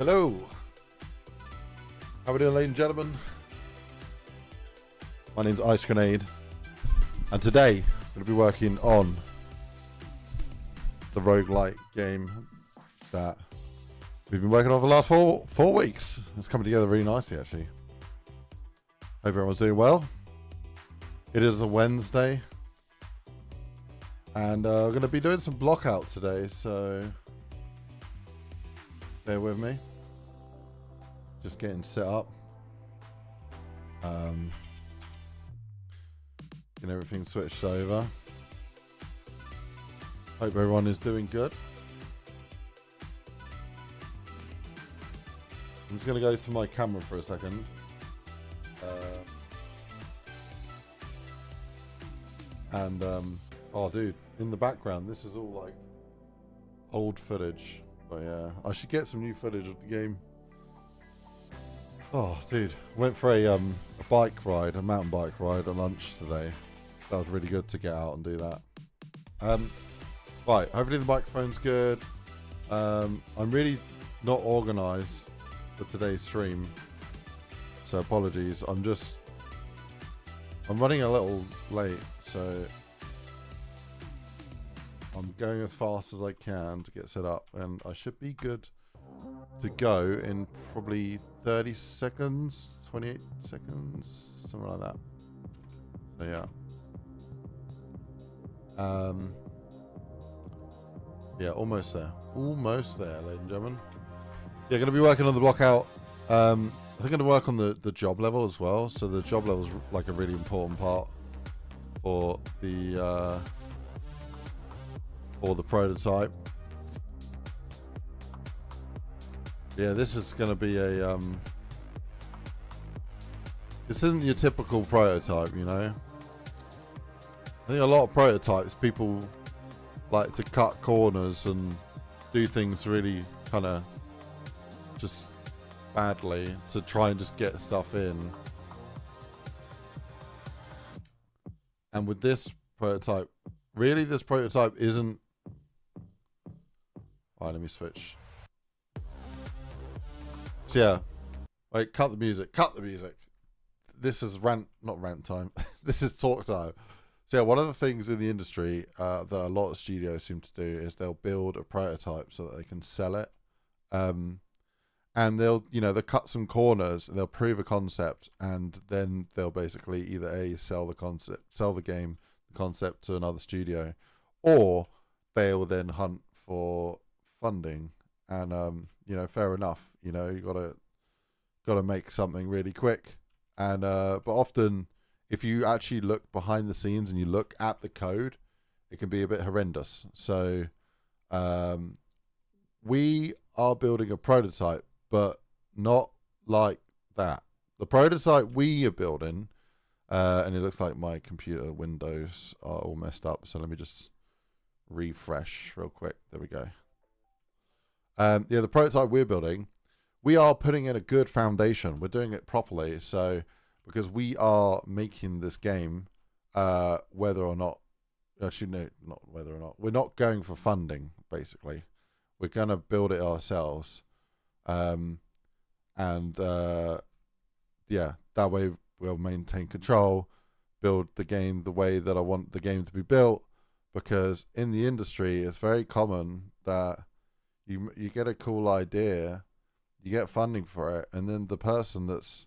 Hello, how we doing, ladies and gentlemen? My name's IceGrenade, and today I'm going to be working on the rogue-lite game that we've been working on for the last four weeks. It's coming together really nicely, actually. Hope everyone's doing well. It is a Wednesday, and we're going to be doing some Blockout today, so bear with me. Just getting set up. Getting everything switched over. Hope everyone is doing good. I'm just going to go to my camera for a second. Oh dude, in the background, this is all like old footage. But yeah, I should get some new footage of the game. Oh dude, went for a bike ride, a mountain bike ride at lunch today. That was really good to get out and do that. Right, hopefully the microphone's good. I'm really not organised for today's stream, so apologies. I'm running a little late, so I'm going as fast as I can to get set up, and I should be good to go in probably 30 seconds, 28 seconds, something like that. So yeah. Yeah, almost there, ladies and gentlemen. Yeah, going to be working on the Blockout. I think I'm going to work on the job level as well. So the job level is like a really important part for the prototype. Yeah, this is going to be a this isn't your typical prototype, you know. I think a lot of prototypes, people like to cut corners and do things really kind of just badly to try and just get stuff in. And with this prototype, really this prototype isn't... Alright, let me switch. So yeah, wait, cut the music. This is not rant time. This is talk time. So yeah, one of the things in the industry that a lot of studios seem to do is they'll build a prototype so that they can sell it. And they'll cut some corners, and they'll prove a concept, and then they'll basically either sell the concept to another studio, or they will then hunt for funding. And fair enough. You gotta make something really quick. And but often, if you actually look behind the scenes and you look at the code, it can be a bit horrendous. So we are building a prototype, but not like that. The prototype we are building, and it looks like my computer windows are all messed up. So let me just refresh real quick. There we go. Yeah, the prototype we're building, we are putting in a good foundation. We're doing it properly. So because we are making this game, whether or not, actually no, not whether or not, we're not going for funding, basically. We're going to build it ourselves. Yeah, that way we'll maintain control, build the game the way that I want the game to be built, because in the industry, it's very common that you get a cool idea, you get funding for it, and then the person that's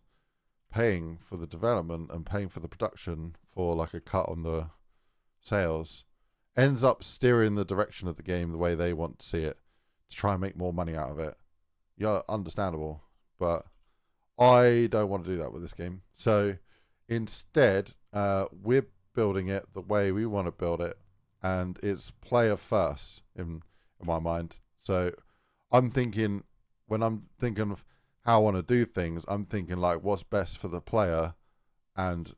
paying for the development and paying for the production for like a cut on the sales ends up steering the direction of the game the way they want to see it to try and make more money out of it. Yeah, understandable, but I don't want to do that with this game. So instead, we're building it the way we want to build it, and it's player first in my mind. So I'm thinking, when I'm thinking of how I want to do things, I'm thinking like what's best for the player, and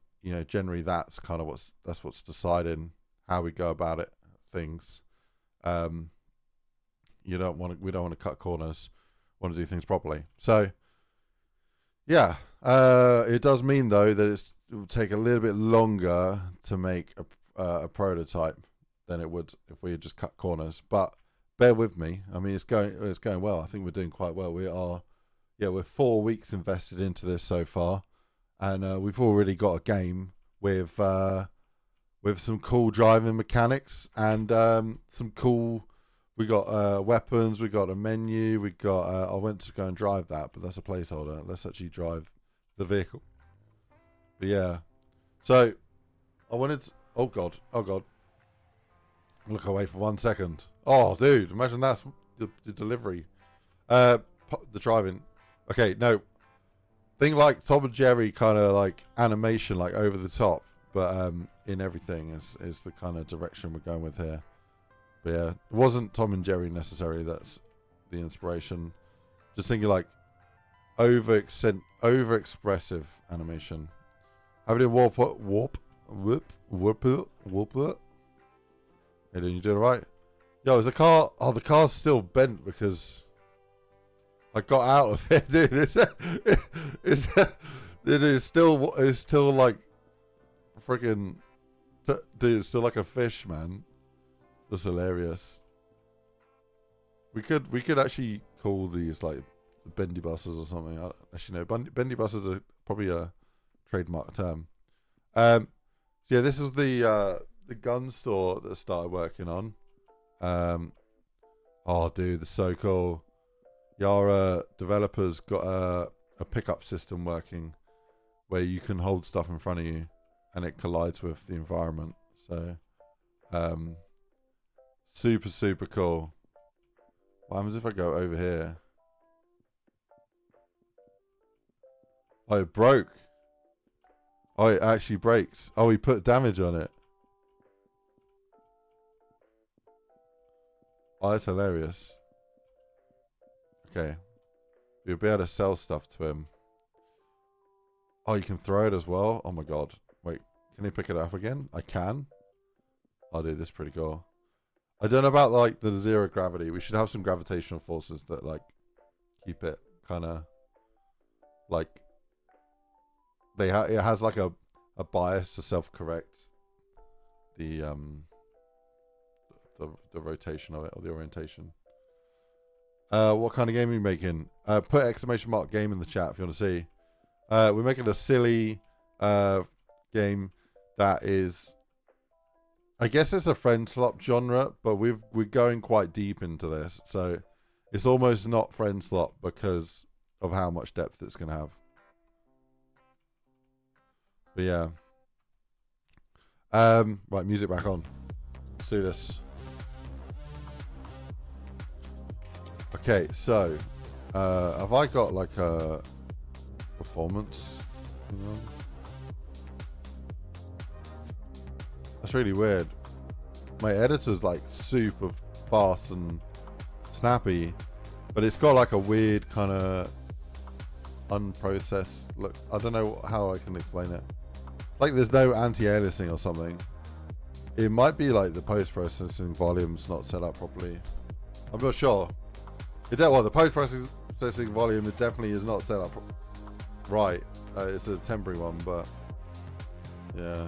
generally that's kind of what's deciding how we go about it. Things, we don't want to cut corners. Want to do things properly. So yeah, it does mean though that it will take a little bit longer to make a prototype than it would if we had just cut corners. But bear with me. I mean, it's going well. I think we're doing quite well. We are yeah, we're 4 weeks invested into this so far, and we've already got a game with some cool driving mechanics and some cool. We got weapons. We got a menu. We got. I went to go and drive that, but that's a placeholder. Let's actually drive the vehicle. But yeah, so I wanted. Oh god. Oh god. Look away for 1 second. Oh, dude, imagine that's the delivery. The driving. Okay, no. Thing like Tom and Jerry kind of like animation, like over the top, but in everything is the kind of direction we're going with here. But yeah, it wasn't Tom and Jerry necessarily. That's the inspiration. Just thinking like over expressive animation. How do you warp? Hey, dude, you doing alright? Yo, is the car? Oh, the car's still bent because I got out of it, dude. It's still like freaking, dude. It's still like a fish, man. That's hilarious. We could actually call these like bendy buses or something. Actually, no, bendy buses are probably a trademark term. So yeah, this is the gun store that I started working on. Oh, dude, that's so cool. Your developers got a pickup system working where you can hold stuff in front of you and it collides with the environment. So, super cool. What happens if I go over here? Oh, it broke. Oh, it actually breaks. Oh, we put damage on it. Oh, that's hilarious. Okay. You'll be able to sell stuff to him. Oh, you can throw it as well? Oh my god. Wait, can he pick it up again? I can? Oh, dude, this is pretty cool. I don't know about, like, the zero gravity. We should have some gravitational forces that, like, keep it kind of, like, it has, like, a bias to self-correct the rotation of it, or the orientation. What kind of game are you making? Put ! Game in the chat if you want to see. We're making a silly game that is, I guess it's a friend slot genre, but we're going quite deep into this, so it's almost not friend slot because of how much depth it's going to have. But yeah. Right, music back on. Let's do this. Okay, so have I got like a performance? That's really weird. My editor's like super fast and snappy, but it's got like a weird kind of unprocessed look. I don't know how I can explain it. Like there's no anti-aliasing or something. It might be like the post-processing volume's not set up properly. I'm not sure. The post-processing volume it definitely is not set up right. It's a temporary one, but yeah.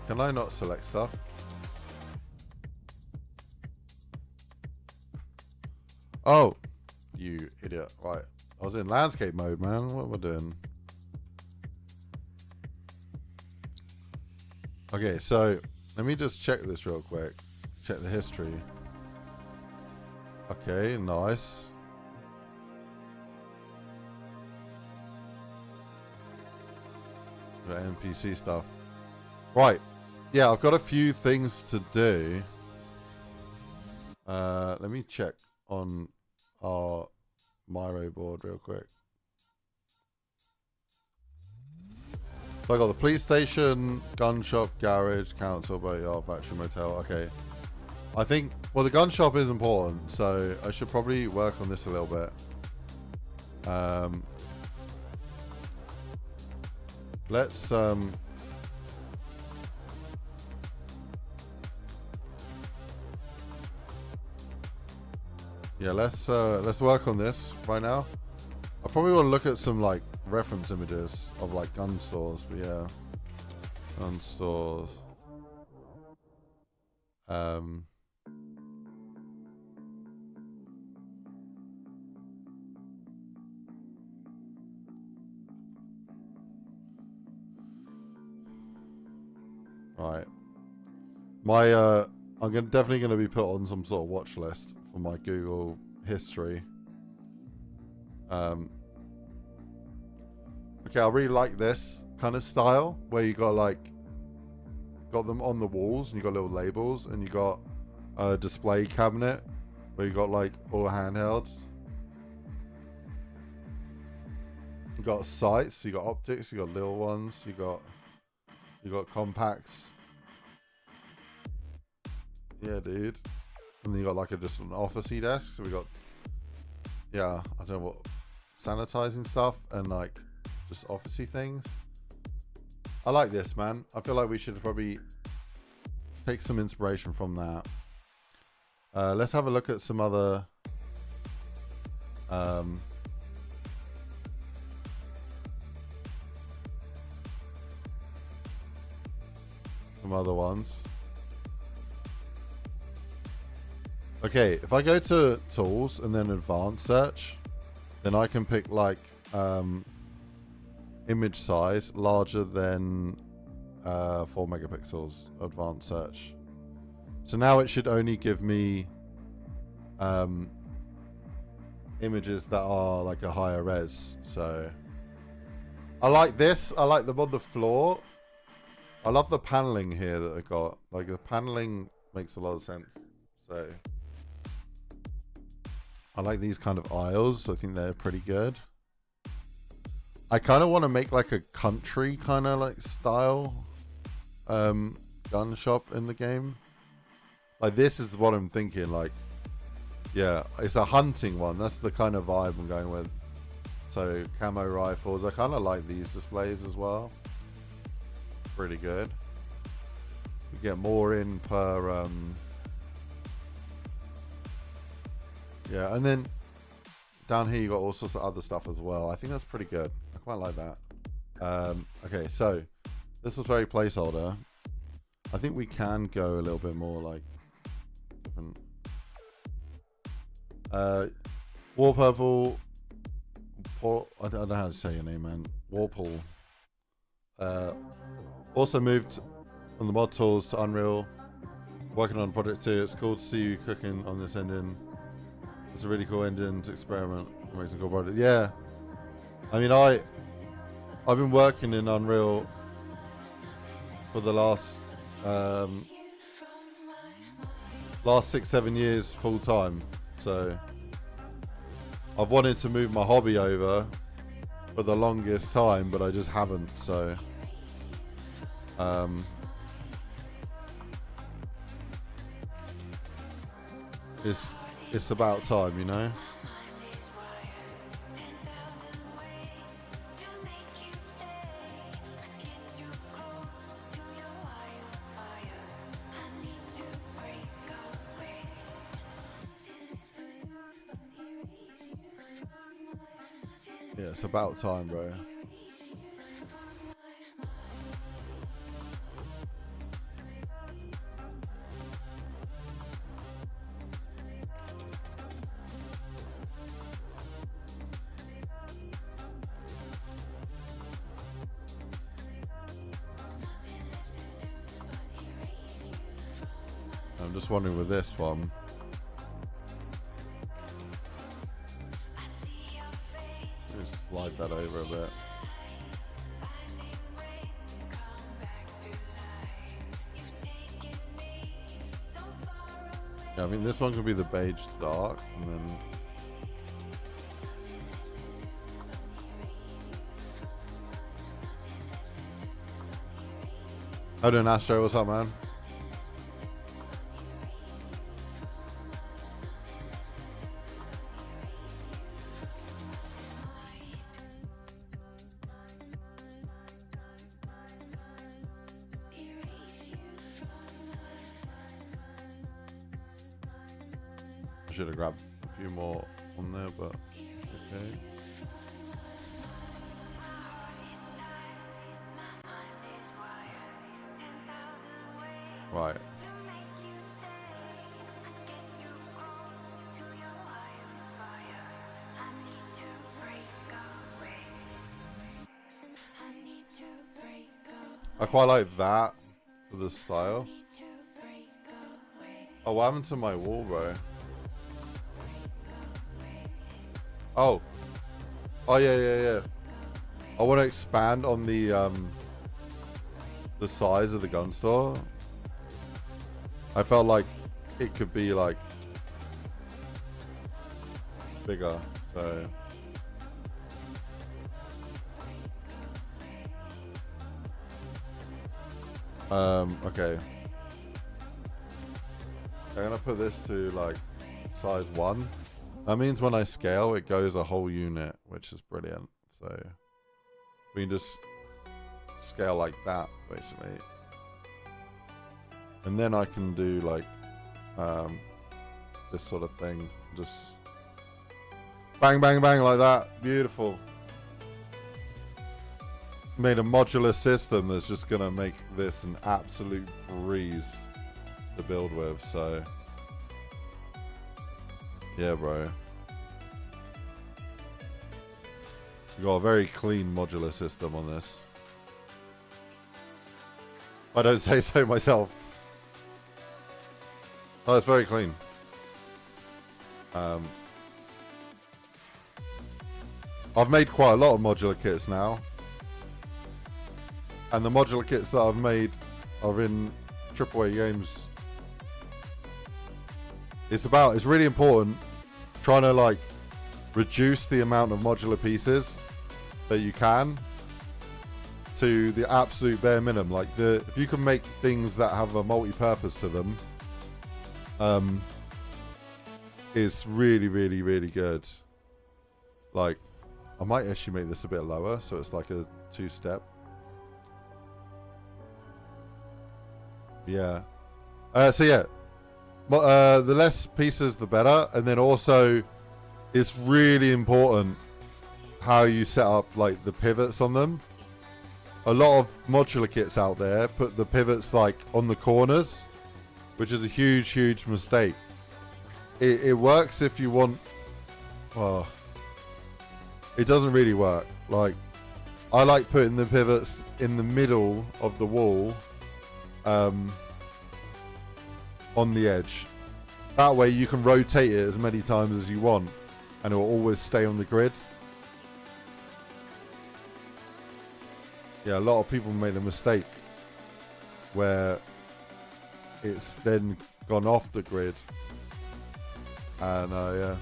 Can I not select stuff? Oh, you idiot. Right. I was in landscape mode, man. What am I doing? Okay, so let me just check this real quick. Check the history. Okay, nice. The NPC stuff. Right. Yeah, I've got a few things to do. Let me check on our Miro board real quick. So I got the police station, gun shop, garage, council, boatyard, battery motel. Okay. I think, well, the gun shop is important, so I should probably work on this a little bit. Let's yeah, let's work on this right now. I probably want to look at some like reference images of like gun stores, but yeah, gun stores. Um, right. I'm definitely gonna be put on some sort of watch list for my Google history. Okay, I really like this kind of style where you got them on the walls and you got little labels and you got a display cabinet where you got like all handhelds. You got sights, you got optics, you got little ones, you got compacts. Yeah, dude. And then you got like just an officey desk. So we got, yeah, I don't know what, sanitizing stuff and like just officey things. I like this, man. I feel like we should probably take some inspiration from that. Let's have a look at some other some other ones. Okay, if I go to tools and then advanced search, then I can pick like image size larger than 4 megapixels advanced search. So now it should only give me images that are like a higher res. So I like this. I like them on the floor. I love the paneling here that I got. Like the paneling makes a lot of sense. So I like these kind of aisles. I think they're pretty good. I kind of want to make like a country kind of like style gun shop in the game. Like this is what I'm thinking. Like, yeah, it's a hunting one. That's the kind of vibe I'm going with. So camo rifles. I kind of like these displays as well. Pretty good. You get more in per yeah, and then down here you got all sorts of other stuff as well. I think that's pretty good. I quite like that. Okay, so this is very placeholder. I think we can go a little bit more like different. War Purple. I don't know how to say your name, man. Warpool. Also moved from the mod tools to Unreal. Working on project 2. It's cool to see you cooking on this engine. It's a really cool engine to experiment. Amazing cool project. Yeah. I mean, I've been working in Unreal for the last 6-7 years full time. So I've wanted to move my hobby over for the longest time, but I just haven't. So it's about time, you know. Yeah, it's about time, bro. I'm just wondering with this one. Just slide that over a bit. Yeah, I mean this one could be the beige dark, and then how doing, Astro? What's up, man? I should have grabbed a few more on there, but it's okay. Right. I quite like that for the style. Oh, what happened to my wall, bro? Oh. Oh, yeah. I want to expand on the size of the gun store. I felt like it could be like bigger, so okay. I'm gonna put this to like size 1. That means when I scale it goes a whole unit, which is brilliant. So we can just scale like that basically. And then I can do like this sort of thing. Just bang, bang, bang like that. Beautiful. Made a modular system that's just going to make this an absolute breeze to build with. So, yeah, bro. We've got a very clean modular system on this. I don't say so myself. Oh, it's very clean. I've made quite a lot of modular kits now. And the modular kits that I've made are in AAA games. It's really important trying to like reduce the amount of modular pieces that you can to the absolute bare minimum. Like if you can make things that have a multi-purpose to them, it's really, really, really good. Like, I might actually make this a bit lower, so it's like a 2-step. Yeah. So yeah, the less pieces, the better. And then also, it's really important how you set up like the pivots on them. A lot of modular kits out there put the pivots like on the corners, which is a huge, huge mistake. It works if you want. Oh, it doesn't really work. Like, I like putting the pivots in the middle of the wall, on the edge. That way you can rotate it as many times as you want, and it will always stay on the grid. Yeah, a lot of people made a mistake where it's then gone off the grid, and yeah,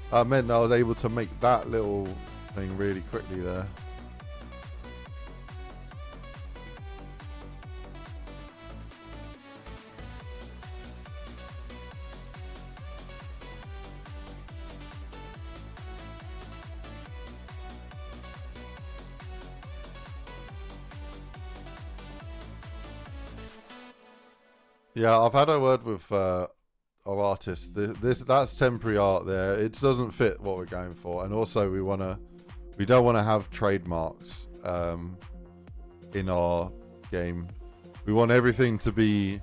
that meant I was able to make that little thing really quickly there. Yeah, I've had a word with our artist. That's temporary art there. It doesn't fit what we're going for, and also we don't want to have trademarks in our game. We want everything to be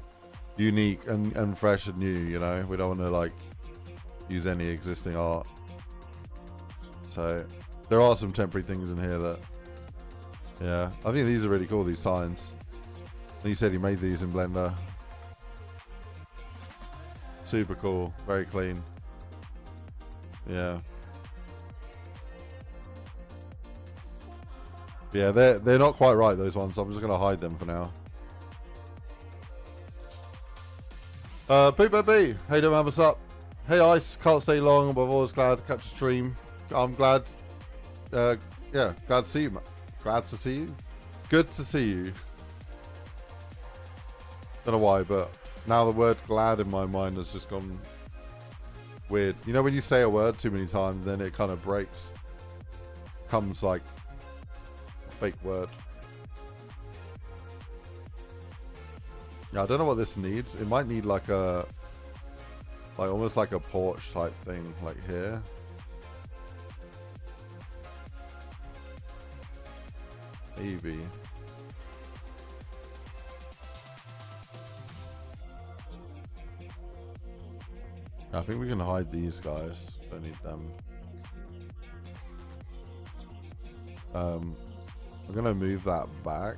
unique and fresh and new. You know, we don't want to like use any existing art. So there are some temporary things in here that, yeah, I think these are really cool. These signs. And he said he made these in Blender. Super cool, very clean. Yeah. Yeah, they're not quite right, those ones. I'm just gonna hide them for now. Poop.B, hey doing, man, what's up? Hey Ice, can't stay long, but I'm always glad to catch a stream. I'm glad, yeah, glad to see you, man. Glad to see you. Good to see you. Don't know why, but now the word glad in my mind has just gone weird. You know when you say a word too many times, then it kind of breaks. Comes like a fake word. Yeah, I don't know what this needs. It might need like a, like almost like a porch type thing, like here. Maybe. I think we can hide these guys. Don't need them. I'm gonna move that back.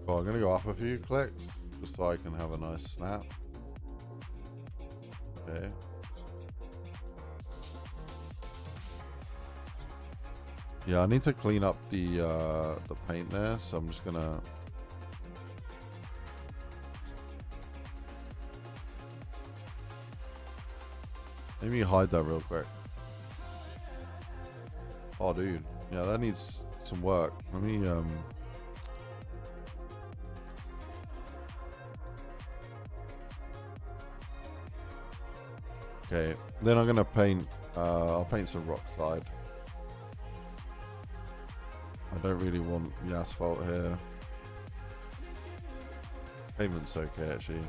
Well, I'm gonna go up a few clicks just so I can have a nice snap. Okay. Yeah, I need to clean up the paint there, so I'm just gonna. Let me hide that real quick. Oh, dude. Yeah, that needs some work. Let me Okay, then I'm gonna paint. I'll paint some rock side. I don't really want the asphalt here. Pavement's okay, actually.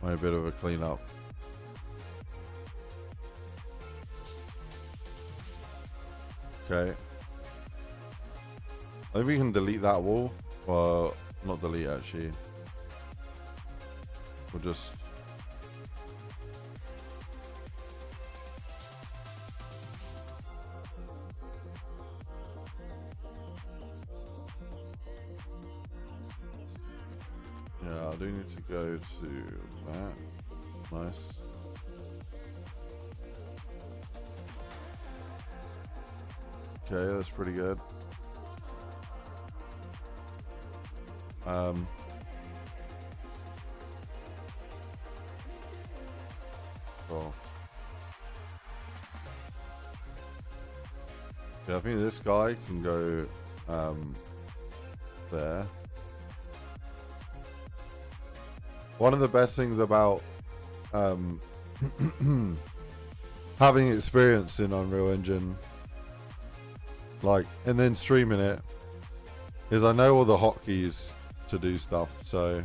A bit of a clean up. Okay. I think we can delete that wall. Well, not delete actually. We'll just. Yeah, I do need to go to that. Nice. Okay, that's pretty good. Cool. Yeah, I think this guy can go there. One of the best things about having experience in Unreal Engine, like, and then streaming it, is I know all the hotkeys to do stuff, so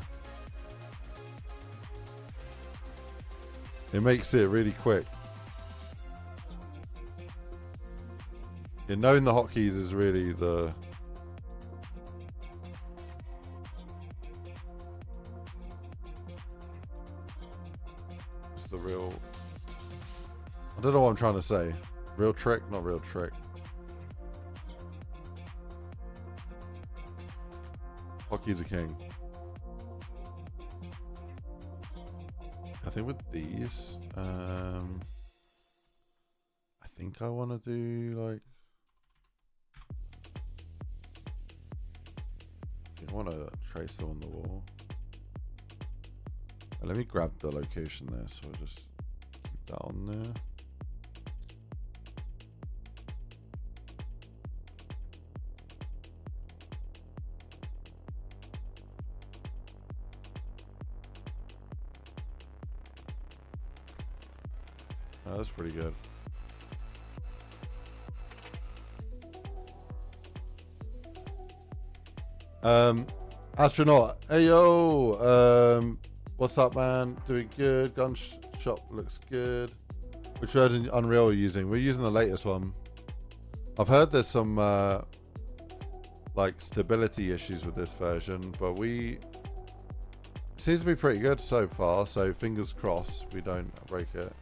it makes it really quick. Yeah, knowing the hotkeys is really the real. I don't know what I'm trying to say. Real trick, not real trick. Hockey's a king. I think with these, I think I want to do like. I think I want to trace them on the wall. Let me grab the location there, so I'll just keep that on there. Oh, that's pretty good. Astronaut, hey yo, what's up, man? Doing good. Gun shop looks good. Which version of Unreal are you using? We're using the latest one. I've heard there's some like stability issues with this version, but it seems to be pretty good so far. So fingers crossed we don't break it.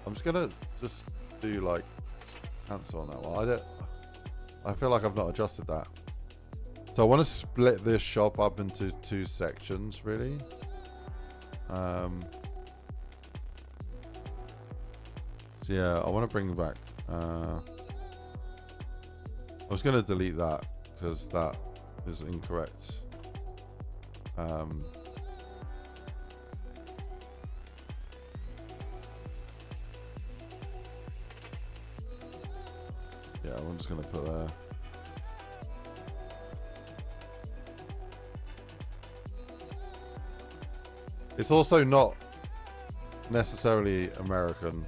I'm just gonna do like cancel on that one. I feel like I've not adjusted that. So I want to split this shop up into 2 sections, really. So yeah, I want to bring back. I was going to delete that because that is incorrect. Yeah, I'm just going to put there. It's also not necessarily American,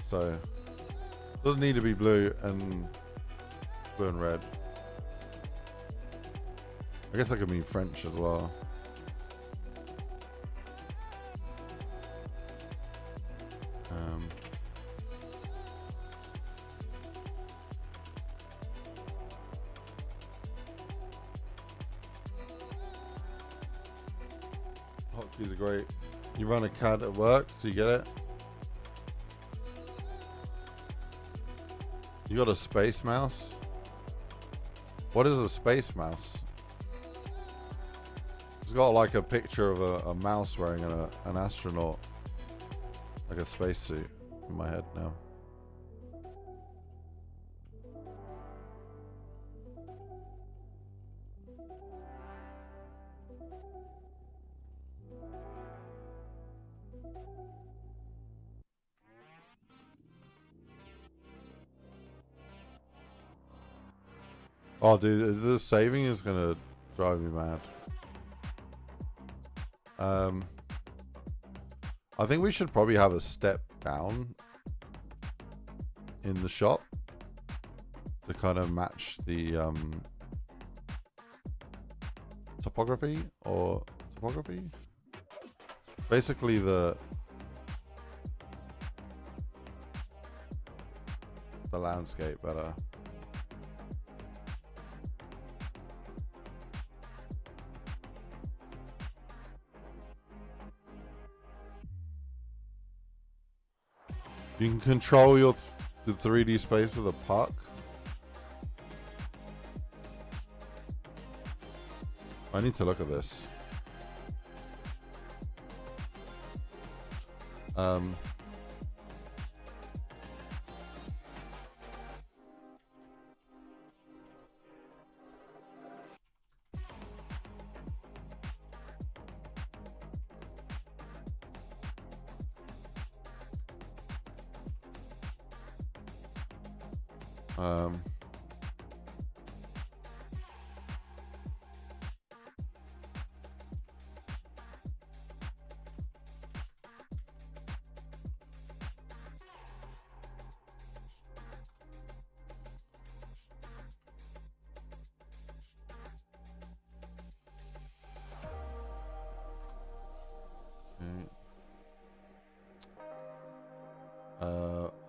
so it doesn't need to be blue and red. I guess that could mean French as well. These are great. You run a CAD at work, so you get it. You got a space mouse? What is a space mouse? It's got like a picture of a mouse wearing an astronaut, like a spacesuit in my head now. Oh, dude, the saving is gonna drive me mad. I think we should probably have a step down in the shop to kind of match the topography. Basically the landscape better. You can control the 3D space with a puck. I need to look at this.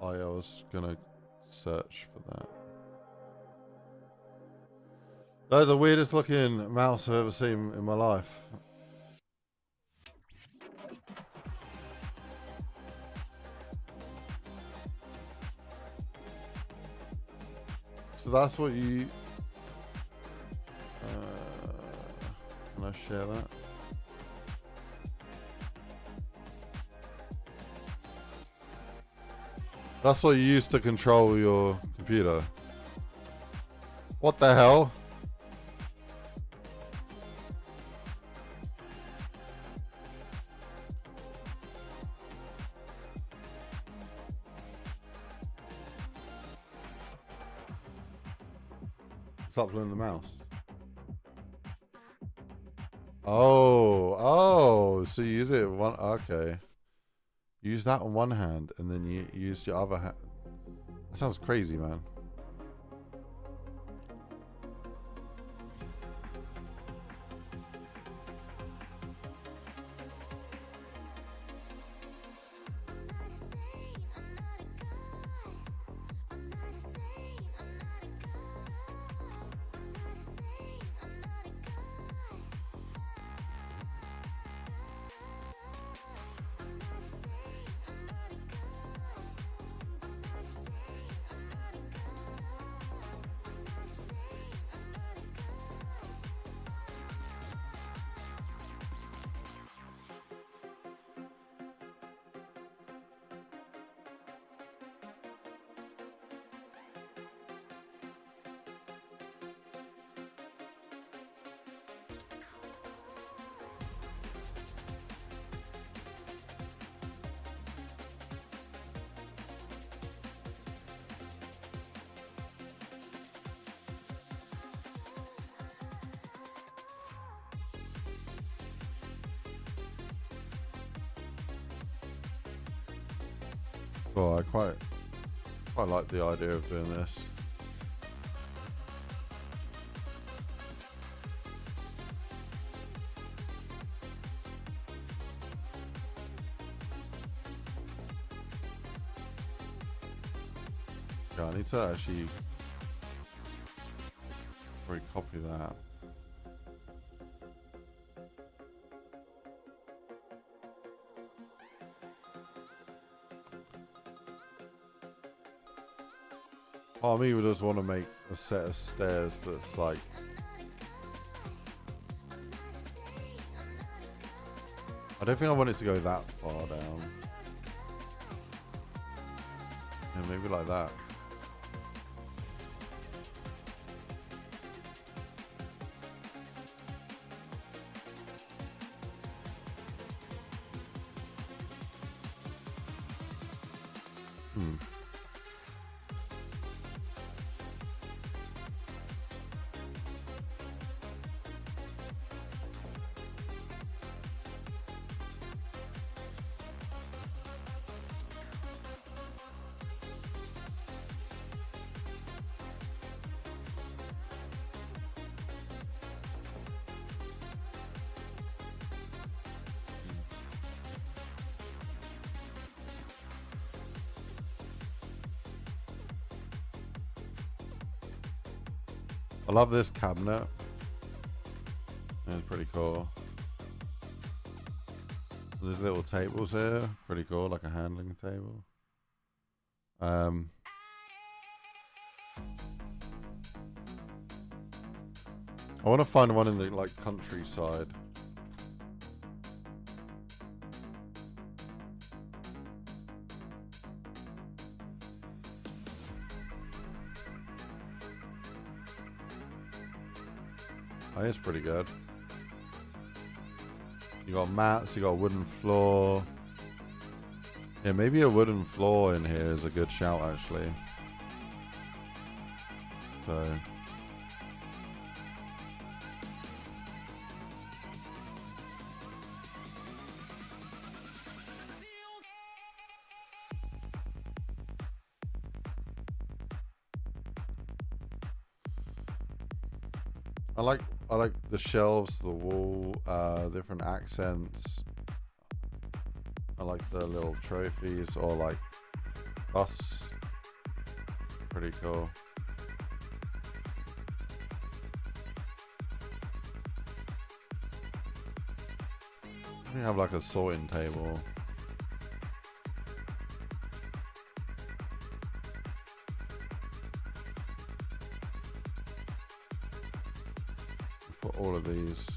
I was gonna search for that. That's the weirdest looking mouse I've ever seen in my life. So that's what you... can I share that? That's what you use to control your computer. What the hell? Stop playing the mouse. Oh, so you use it one. Okay. Use that on one hand, and then you use your other hand. That sounds crazy, man. Oh, I quite like the idea of doing this. Yeah, I need to actually probably copy that. Part of me would just want to make a set of stairs that's like... I don't think I want it to go that far down. Yeah, maybe like that. I love this cabinet. It's pretty cool. There's little tables here. Pretty cool, like a handling table. I want to find one in the like countryside. Oh, it's pretty good. You got mats, you got a wooden floor. Yeah, maybe a wooden floor in here is a good shout, actually. So... I like the shelves, the wall, different accents. I like the little trophies or like busts. Pretty cool. We have like a sorting table. Put all of these.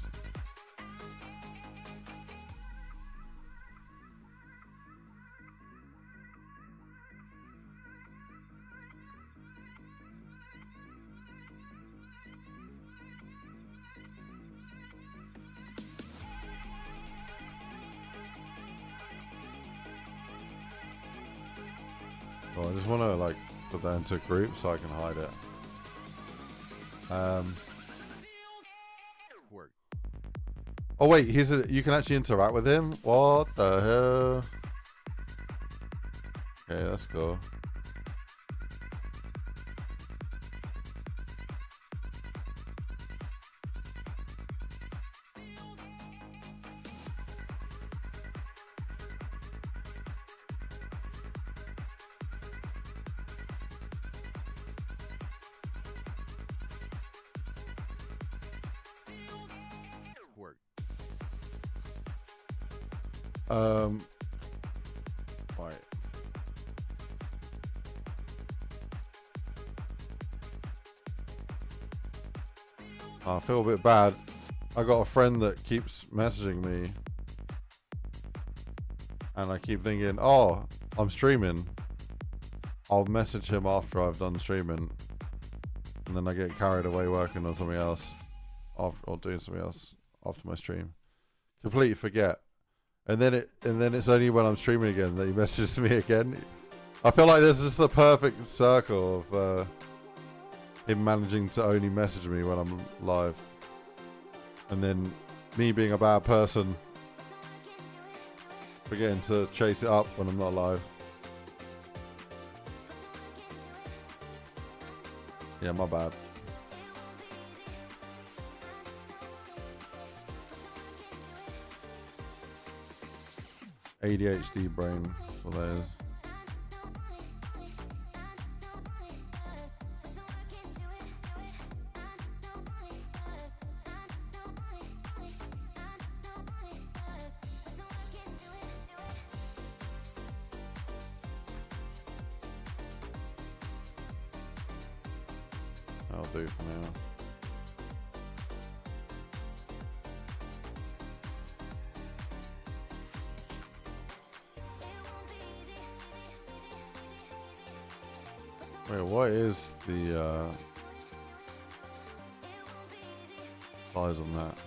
Oh, I just want to like put that into a group so I can hide it. Oh wait, you can actually interact with him? What the hell? Okay, that's cool. Right. I feel a bit bad. I got a friend that keeps messaging me, and I keep thinking, oh, I'm streaming. I'll message him after I've done streaming, and then I get carried away working on something else, or doing something else after my stream. Completely forget. And then it's only when I'm streaming again that he messages me again. I feel like this is the perfect circle of him managing to only message me when I'm live, and then me being a bad person forgetting to chase it up when I'm not live. Yeah, my bad. ADHD brain for those. I'll do for now. Wait, what is the size on that?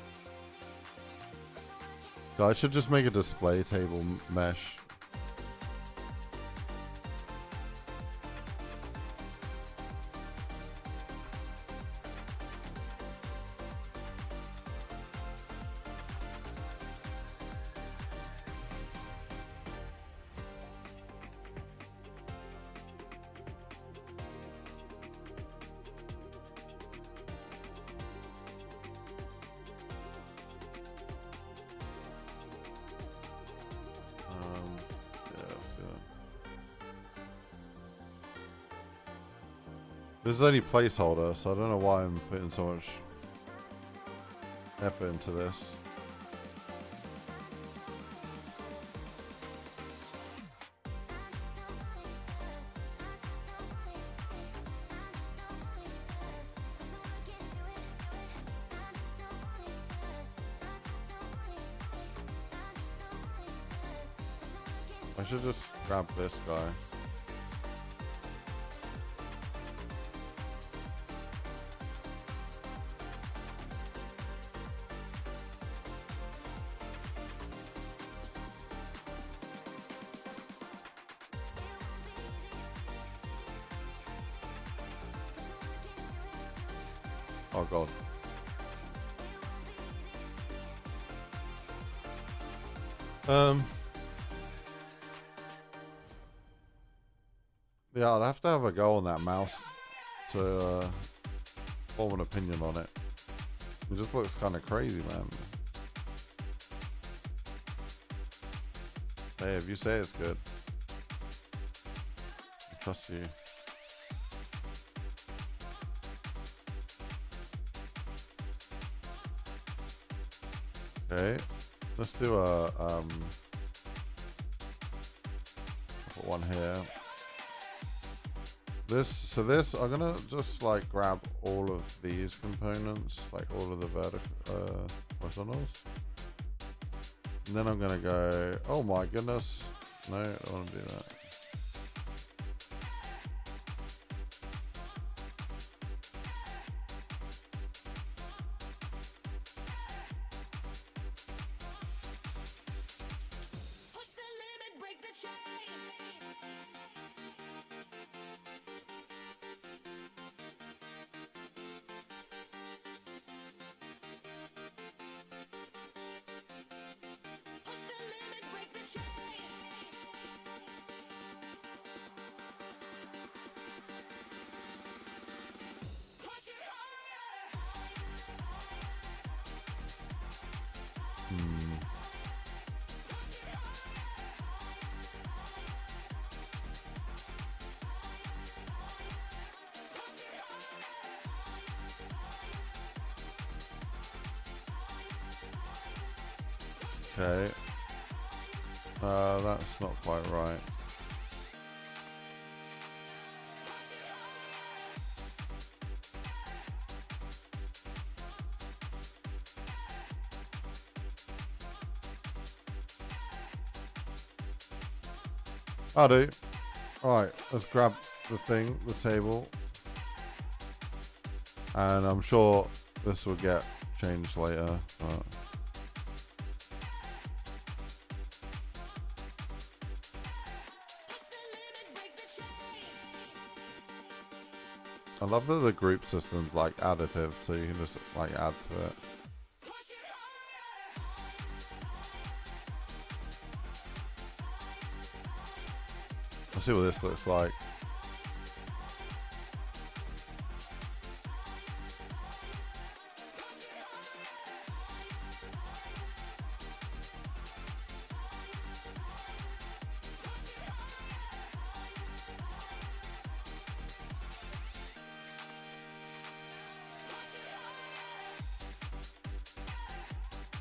So I should just make a display table mesh. This is only placeholder, so I don't know why I'm putting so much effort into this. I should just grab this guy. Oh god. Yeah, I'd have to have a go on that mouse to form an opinion on it. It just looks kind of crazy, man. Hey, if you say it's good, I trust you. Okay, let's do a put one here. This I'm gonna just like grab all of these components, like all of the vertical horizontals, and then I'm gonna go. Oh my goodness! No, I don't want to do that. Okay. That's not quite right. I'll do. Alright, let's grab the thing, the table. And I'm sure this will get changed later. But I love that the group system's like additive, so you can just like add to it. Let's see what this looks like.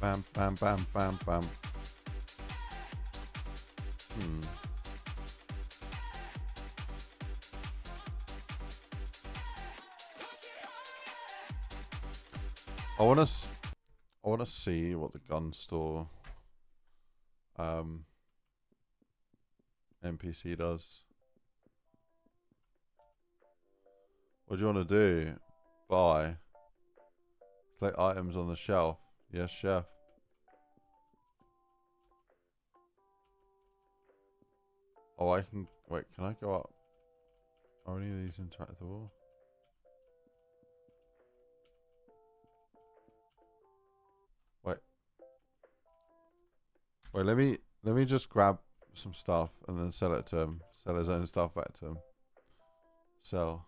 Bam, bam, bam, bam, bam. I want to see what the gun store NPC does. What do you want to do? Buy. Select items on the shelf. Yes, chef. Oh, I can... Wait, can I go up? Are any of these interactable? Wait. Wait, let me just grab some stuff and then sell it to him. Sell his own stuff back to him. Sell.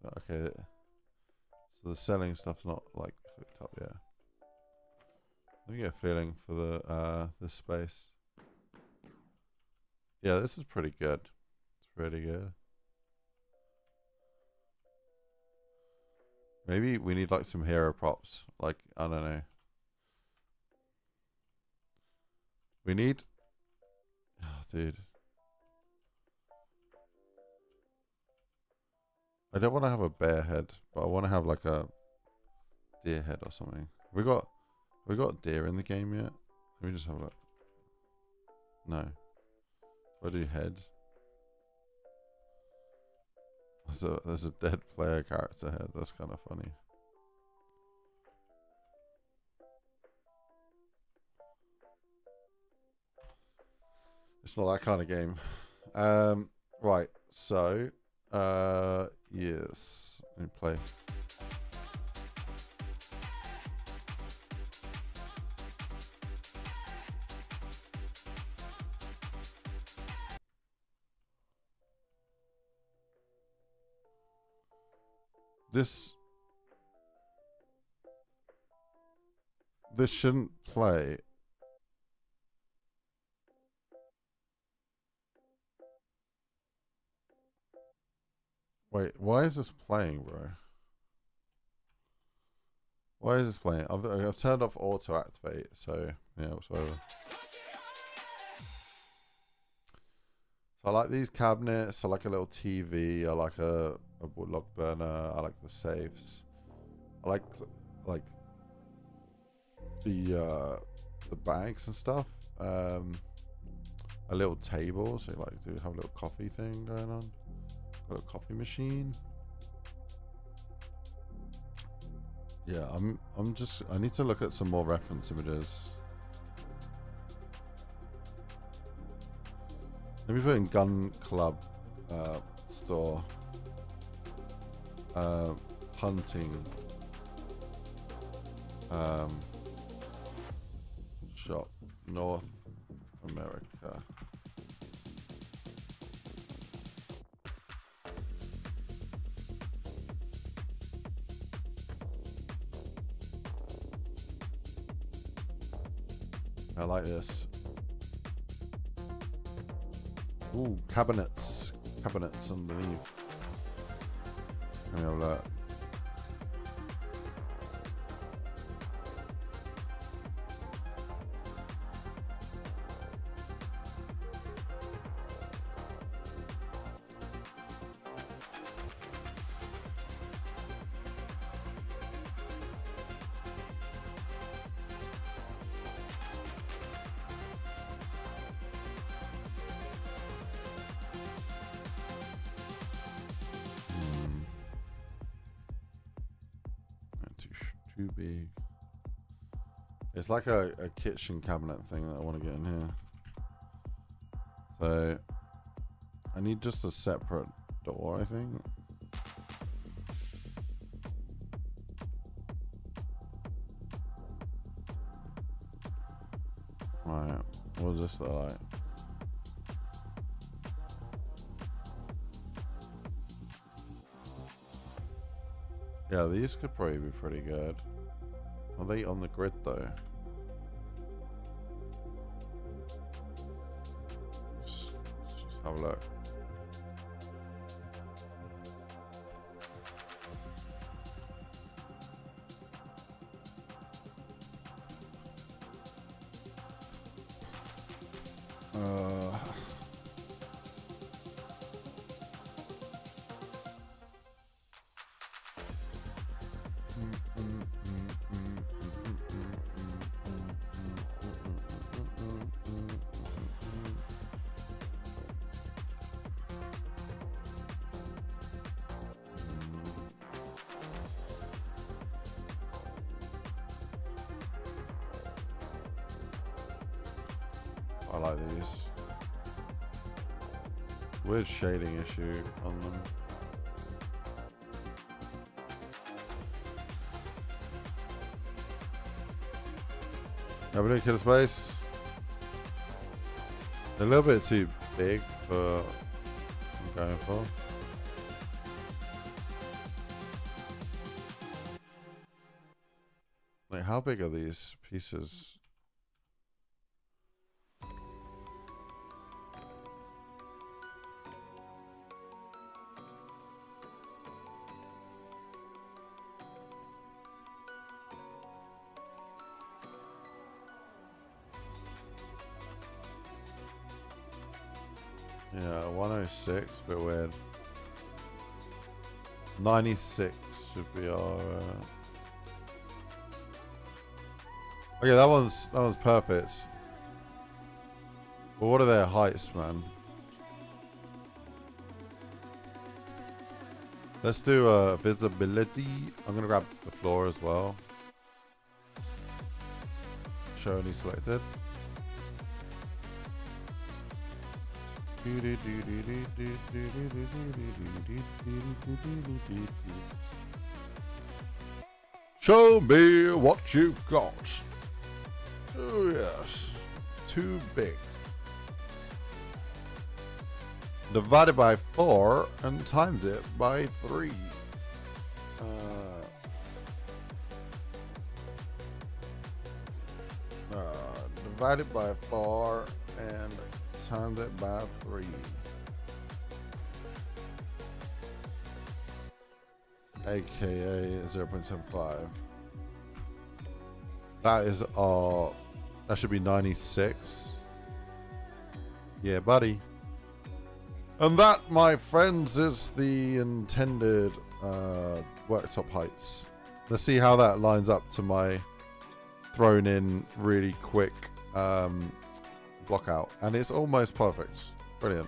So, okay. So the selling stuff's not like hooked up yet. Let me get a feeling for the this space. Yeah, this is pretty good. It's really good. Maybe we need like some hero props. Like, I don't know. We need... Oh, dude. I don't want to have a bear head, but I want to have like a deer head or something. We got deer in the game yet? Let me just have a look. No. I do heads. There's a dead player character head. That's kind of funny. It's not that kind of game. Right. So, yes. Let me play. This shouldn't play. Wait, why is this playing, bro? Why is this playing? I've turned off auto activate, so yeah, whatever. So I like these cabinets. I like a little TV. I like a log burner. I like the safes. I like the bags and stuff. A little table, so like do have a little coffee thing going on. Got a coffee machine. Yeah, I need to look at some more reference images. Let me put in gun club store. Hunting shop North America. I like this. Ooh, cabinets underneath. Let me have a look. Too big. It's like a kitchen cabinet thing that I want to get in here. So I need just a separate door, I think. Right, what does this look like? Yeah, these could probably be pretty good. Are they on the grid though? Just have a look. I like these. Weird shading issue on them. Have a look at the space. A little bit too big for what I'm going for. Like, how big are these pieces? Yeah, 106, a bit weird. 96 should be our. Okay, that one's perfect. But what are their heights, man? Let's do visibility. I'm gonna grab the floor as well. Show only selected. Show me what you've got. Oh yes, too big. Divided by 4 and times it by 3. Divided by 4 and times it by 3. AKA 0.75. That is our. That should be 96. Yeah, buddy. And that, my friends, is the intended worktop heights. Let's see how that lines up to my thrown in really quick blockout. And it's almost perfect. Brilliant.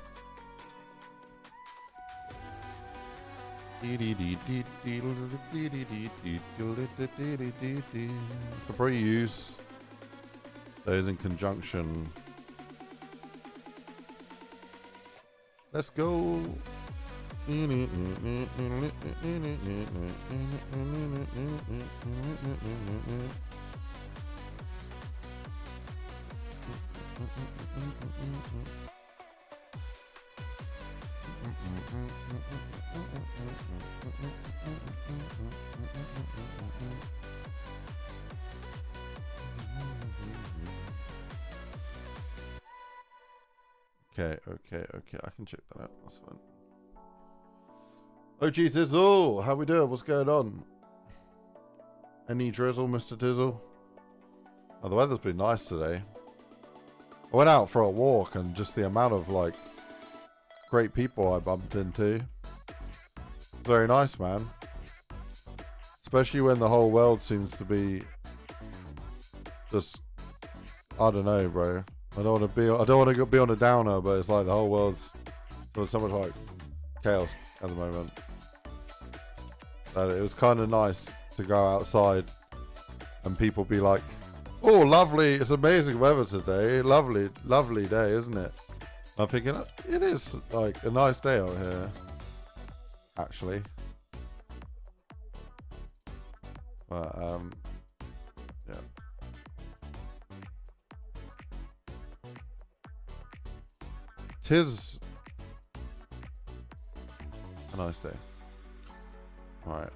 Before you use those in conjunction, let's go. Okay. I can check that out. That's fine. Oh, gee, Dizzle. How we doing? What's going on? Any drizzle, Mr. Dizzle? Oh, the weather's been nice today. I went out for a walk and just the amount of, like, great people I bumped into. Very nice, man. Especially when the whole world seems to be just, I don't know, bro. I don't want to be on a downer, but it's like the whole world's so much like chaos at the moment. But it was kind of nice to go outside and people be like, "Oh, lovely! It's amazing weather today. Lovely, lovely day, isn't it?" I'm thinking it is like a nice day out here, actually. But yeah. Tis a nice day. All right.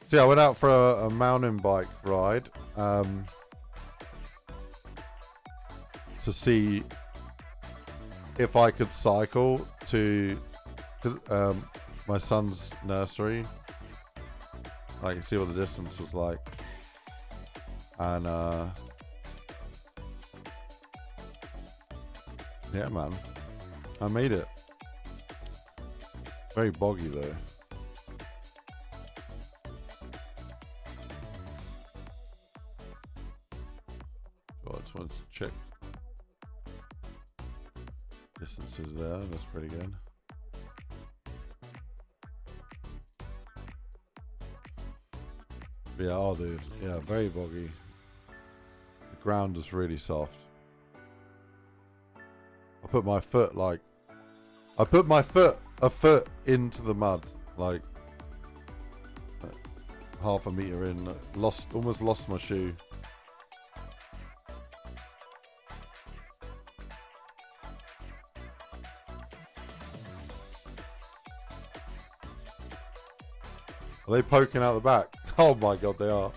So yeah, I went out for a mountain bike ride to see if I could cycle to my son's nursery. I can see what the distance was like, and yeah, man, I made it. Very boggy though. Oh, I just wanted to check distances there. That's pretty good. Yeah, oh dude. Yeah, very boggy. The ground is really soft. I put my foot a foot into the mud, like half a meter in. Almost lost my shoe. Are they poking out the back? Oh my god, they are.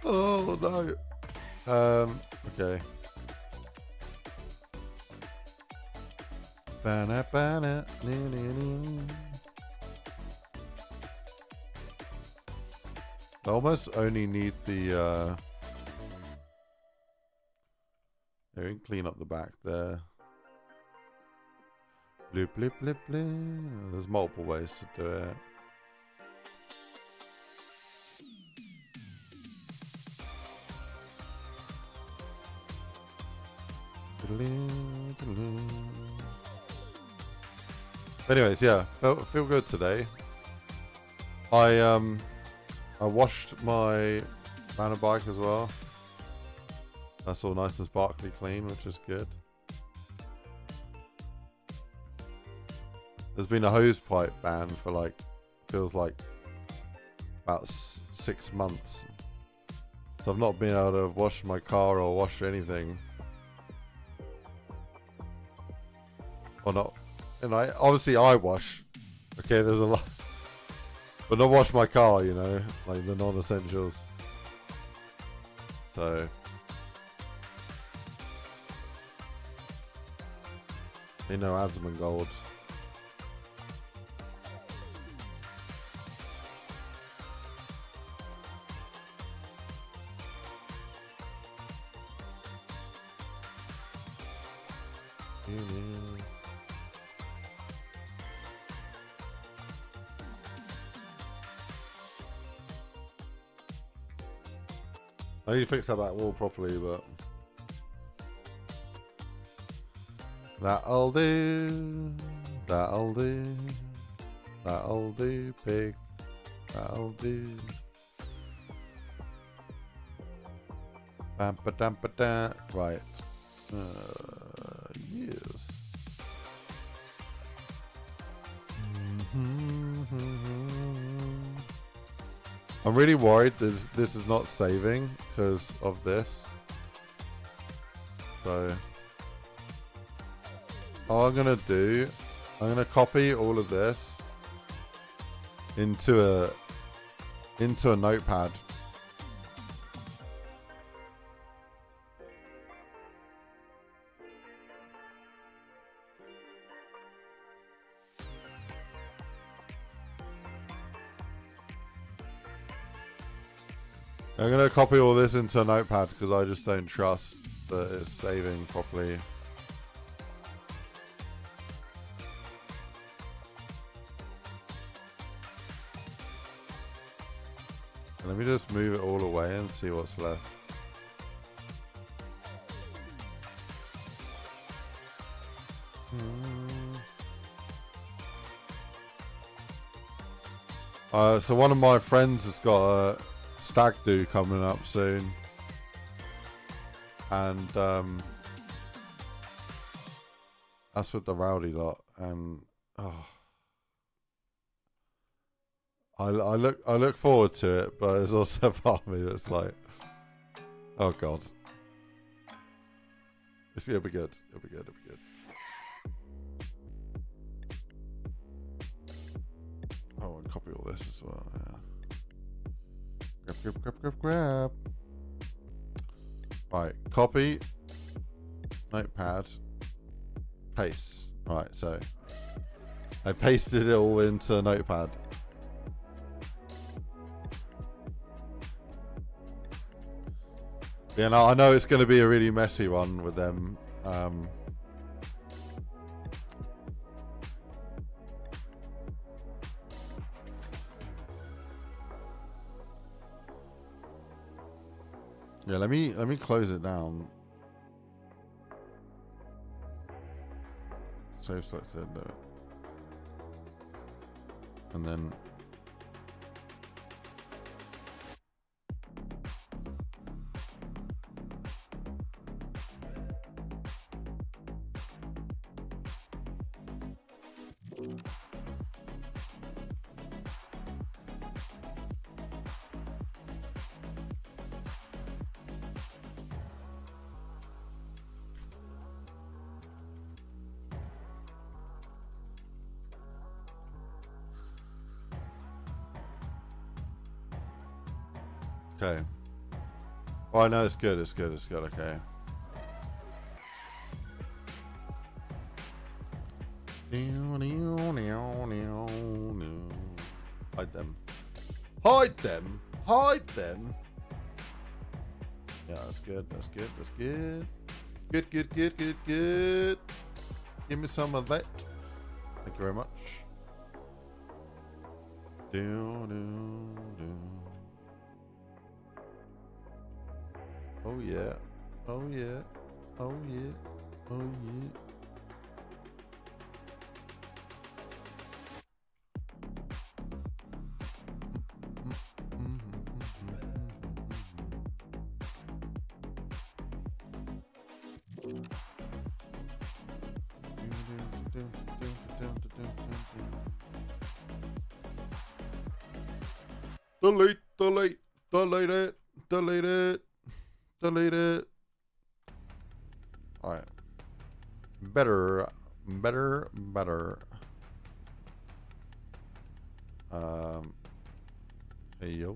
Oh no. Okay. Banana. I almost only need the we can clean up the back there. Bloop bloop bloop bloop. There's multiple ways to do it. Anyways, yeah, feel good today. I washed my mountain bike as well. That's all nice and sparkly clean, which is good. There's been a hose pipe ban for like, feels like about 6 months. So I've not been able to wash my car or wash anything. Or not, and obviously I wash. Okay, there's a lot, but not wash my car, you know, like the non-essentials. So, you know, Asman Gold. I need to fix that back wall properly, but that'll do, that'll do, that'll do, pig, that'll do. Bam ba dam ba da. Right. Yes. I'm really worried this is not saving because of this. So all I'm gonna do, I'm gonna copy all of this into a notepad. I'm going to copy all this into a notepad because I just don't trust that it's saving properly. And let me just move it all away and see what's left. So one of my friends has got a stag do coming up soon, and that's with the rowdy lot, and I look forward to it, but there's also a part of me that's like, oh god, it'll be good, it'll be good, it'll be good. Oh, and copy all this as well. Yeah. Grab. Right, copy, notepad, paste. Right, so I pasted it all into a notepad. Yeah, now I know it's going to be a really messy one with them. Yeah, let me close it down. Save selected, do it. And then Okay. Oh, I know it's good. It's good. It's good. Okay. Hide them. Hide them. Hide them. Yeah, that's good. That's good. That's good. Good, good, good, good, good. Give me some of that. Thank you very much. Oh yeah. Oh yeah. Oh yeah. Oh yeah. Delete, delete, delete it, delete it, delete it. Alright. Better, better, better. Hey yo.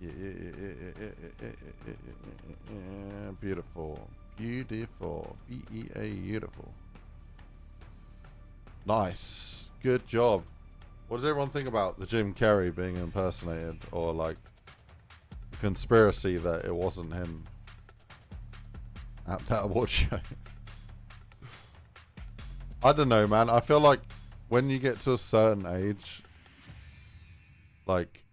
Yeah, beautiful, beautiful, beautiful. Nice, good job. What does everyone think about the Jim Carrey being impersonated, or like the conspiracy that it wasn't him at that award show? I don't know, man. I feel like when you get to a certain age, like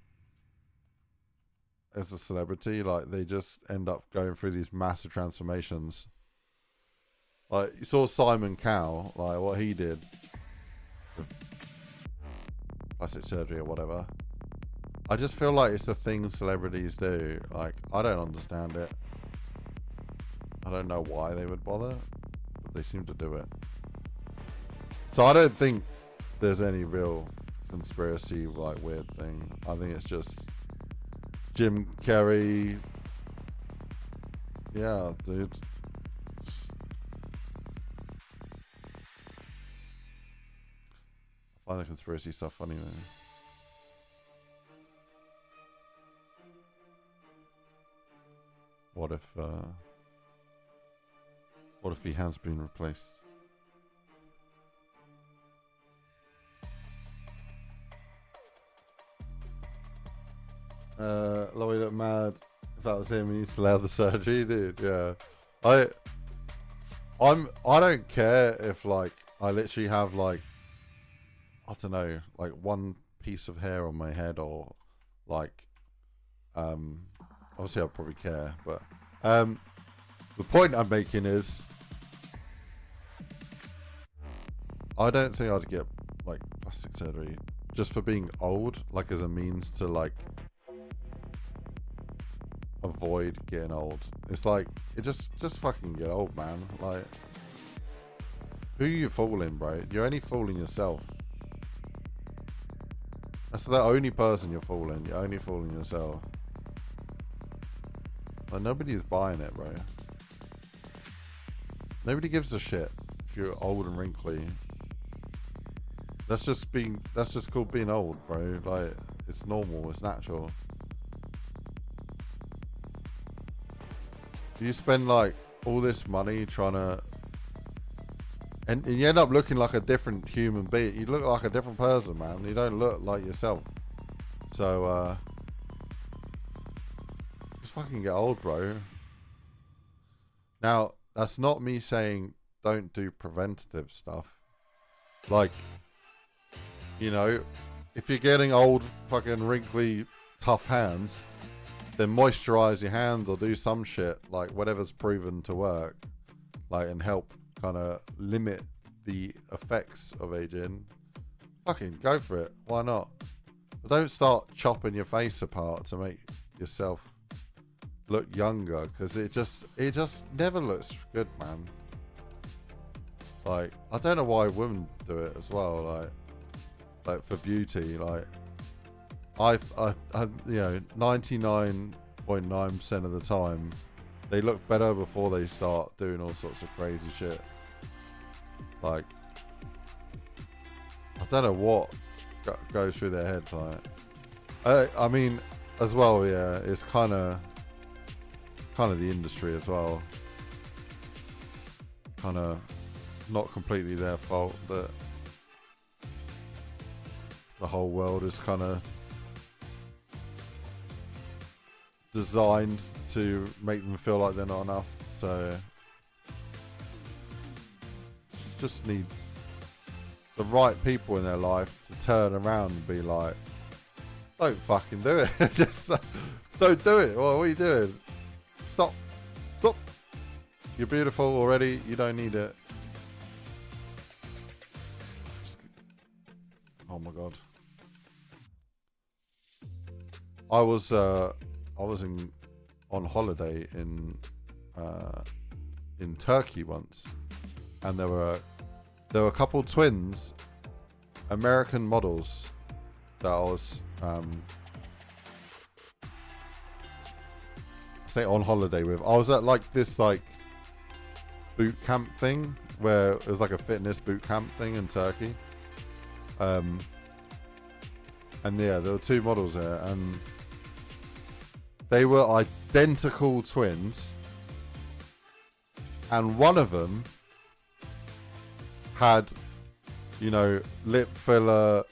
as a celebrity, like they just end up going through these massive transformations. Like you saw Simon Cowell, like what he did with plastic surgery or whatever. I just feel like it's the thing celebrities do. Like I don't understand it. I don't know why they would bother, but they seem to do it. So I don't think there's any real conspiracy like weird thing. I think it's just Jim Carrey. Yeah, dude. I find the conspiracy stuff funny, man. What if he has been replaced? Lloyd looked mad. If that was him, he used to allow the surgery, dude. Yeah, I don't care if like I literally have like I don't know, like one piece of hair on my head, or like obviously I'll probably care, but the point I'm making is I don't think I'd get like plastic surgery just for being old, like as a means to like avoid getting old. It's like it just fucking get old, man. Like who are you fooling, bro? You're only fooling yourself. That's the only person you're fooling. You're only fooling yourself. Like nobody's buying it, bro. Nobody gives a shit if you're old and wrinkly. That's just called being old, bro. Like it's normal, it's natural. You spend like all this money trying to, and you end up looking like a different human being. You look like a different person, man. You don't look like yourself. So just fucking get old, bro. Now that's not me saying don't do preventative stuff. Like, you know, if you're getting old, fucking wrinkly, tough hands, then moisturize your hands or do some shit, like whatever's proven to work, like, and help kind of limit the effects of aging. Fucking go for it. Why not? But don't start chopping your face apart to make yourself look younger, because it just never looks good, man. Like, I don't know why women do it as well. Like for beauty. Like, I you know, 99.9% of the time, they look better before they start doing all sorts of crazy shit. Like, I don't know what goes through their head. Like, I mean, as well, yeah, it's kind of the industry as well. Kind of not completely their fault that the whole world is kind of designed to make them feel like they're not enough. So just need the right people in their life to turn around and be like, don't fucking do it. Just don't do it. What are you doing? Stop. You're beautiful already. You don't need it. Oh my god. I was on holiday in Turkey once, and there were a couple twins, American models that I was say on holiday with. I was at like this like boot camp thing where it was like a fitness boot camp thing in Turkey. And yeah, there were two models there, and they were identical twins, and one of them had, you know, lip filler,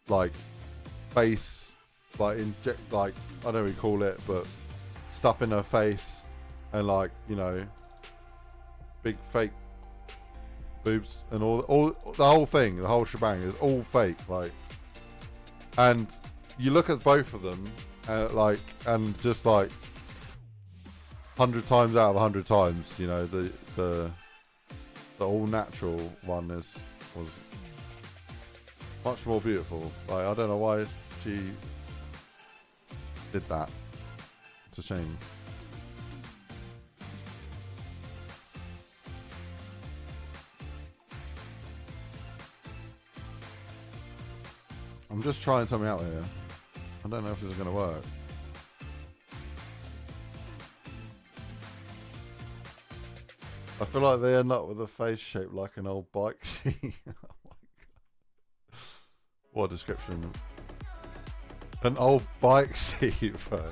like face, like inject, like I don't know what you call it, but stuff in her face, and like, you know, big fake boobs and all the whole thing, the whole shebang is all fake. Like, and you look at both of them, like, and just like 100 times out of 100 times, you know, the all natural one was much more beautiful. Like, I don't know why she did that. It's a shame. I'm just trying something out here. I don't know if this is going to work. I feel like they end up with a face shaped like an old bike seat. Oh my god. What a description. An old bike seat, bro.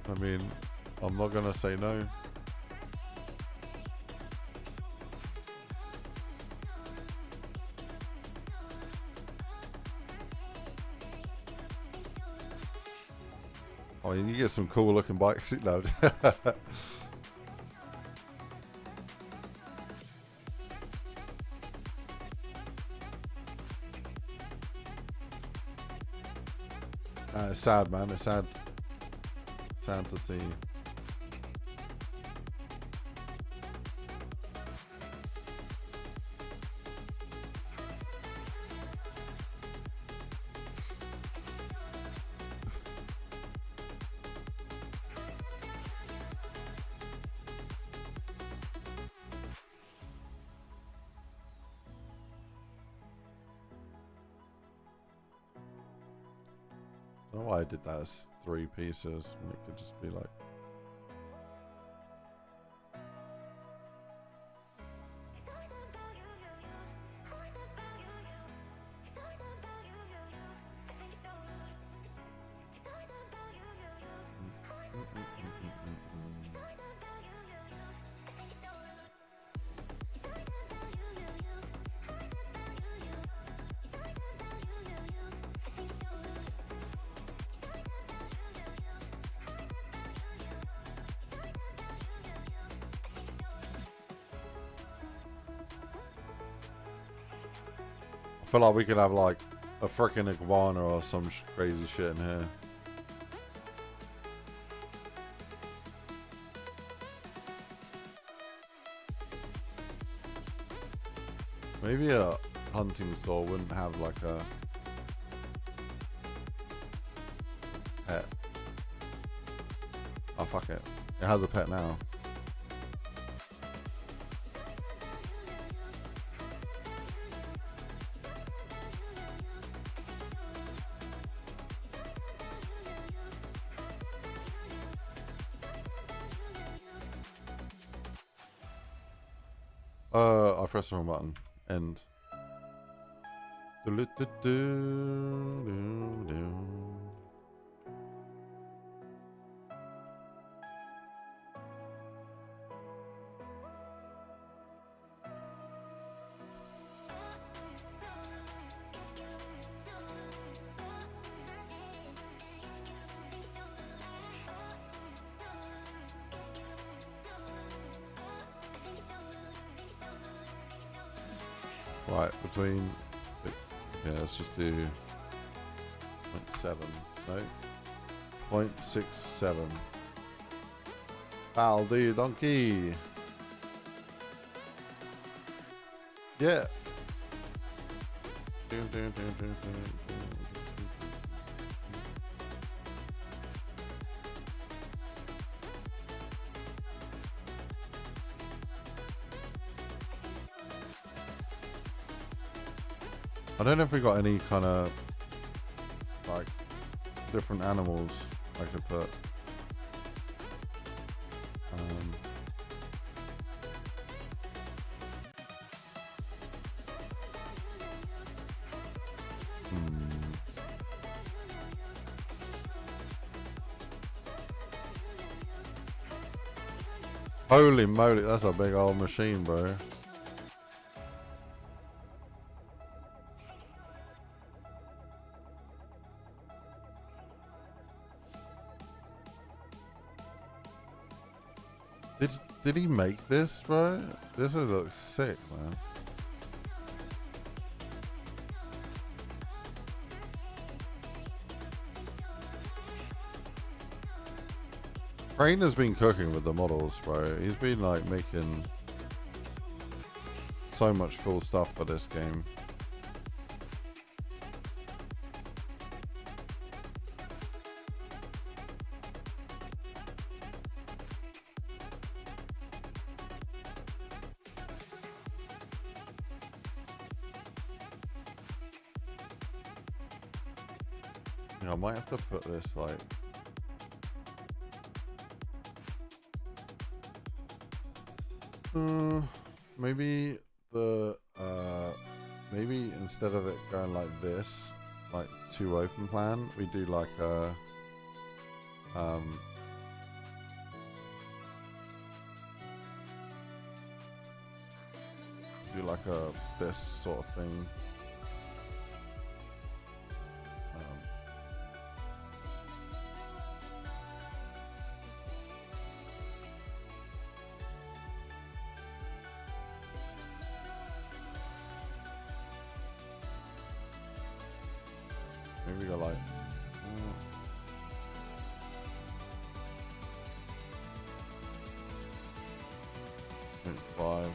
I mean, I'm not going to say no. I mean, you get some cool looking bikes. No. It's sad, man. It's sad. Sad to see. I don't know why I did that as 3 pieces when it could just be like. I feel like we could have like a freaking iguana or some crazy shit in here. Maybe a hunting store wouldn't have like a pet. Oh, fuck it. It has a pet now. I pressed the wrong button. End. Right, between... Yeah, let's just do 0.7. No. 0.67. I'll do, donkey. Yeah. I don't know if we got any kind of like different animals I could put. Holy moly, that's a big old machine, bro. Did he make this, bro? This looks sick, man. Crane has been cooking with the models, bro. He's been like making so much cool stuff for this game. Yeah, I might have to put this like... maybe the maybe instead of it going like this, like two open plan, we do like a this sort of thing. Maybe we go like 0.5.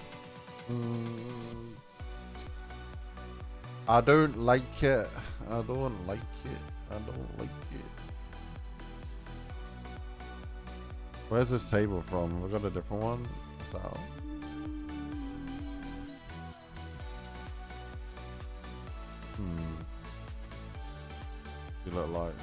I don't like it. I don't like it. I don't like it. Where's this table from? We got a different one. So. You look like.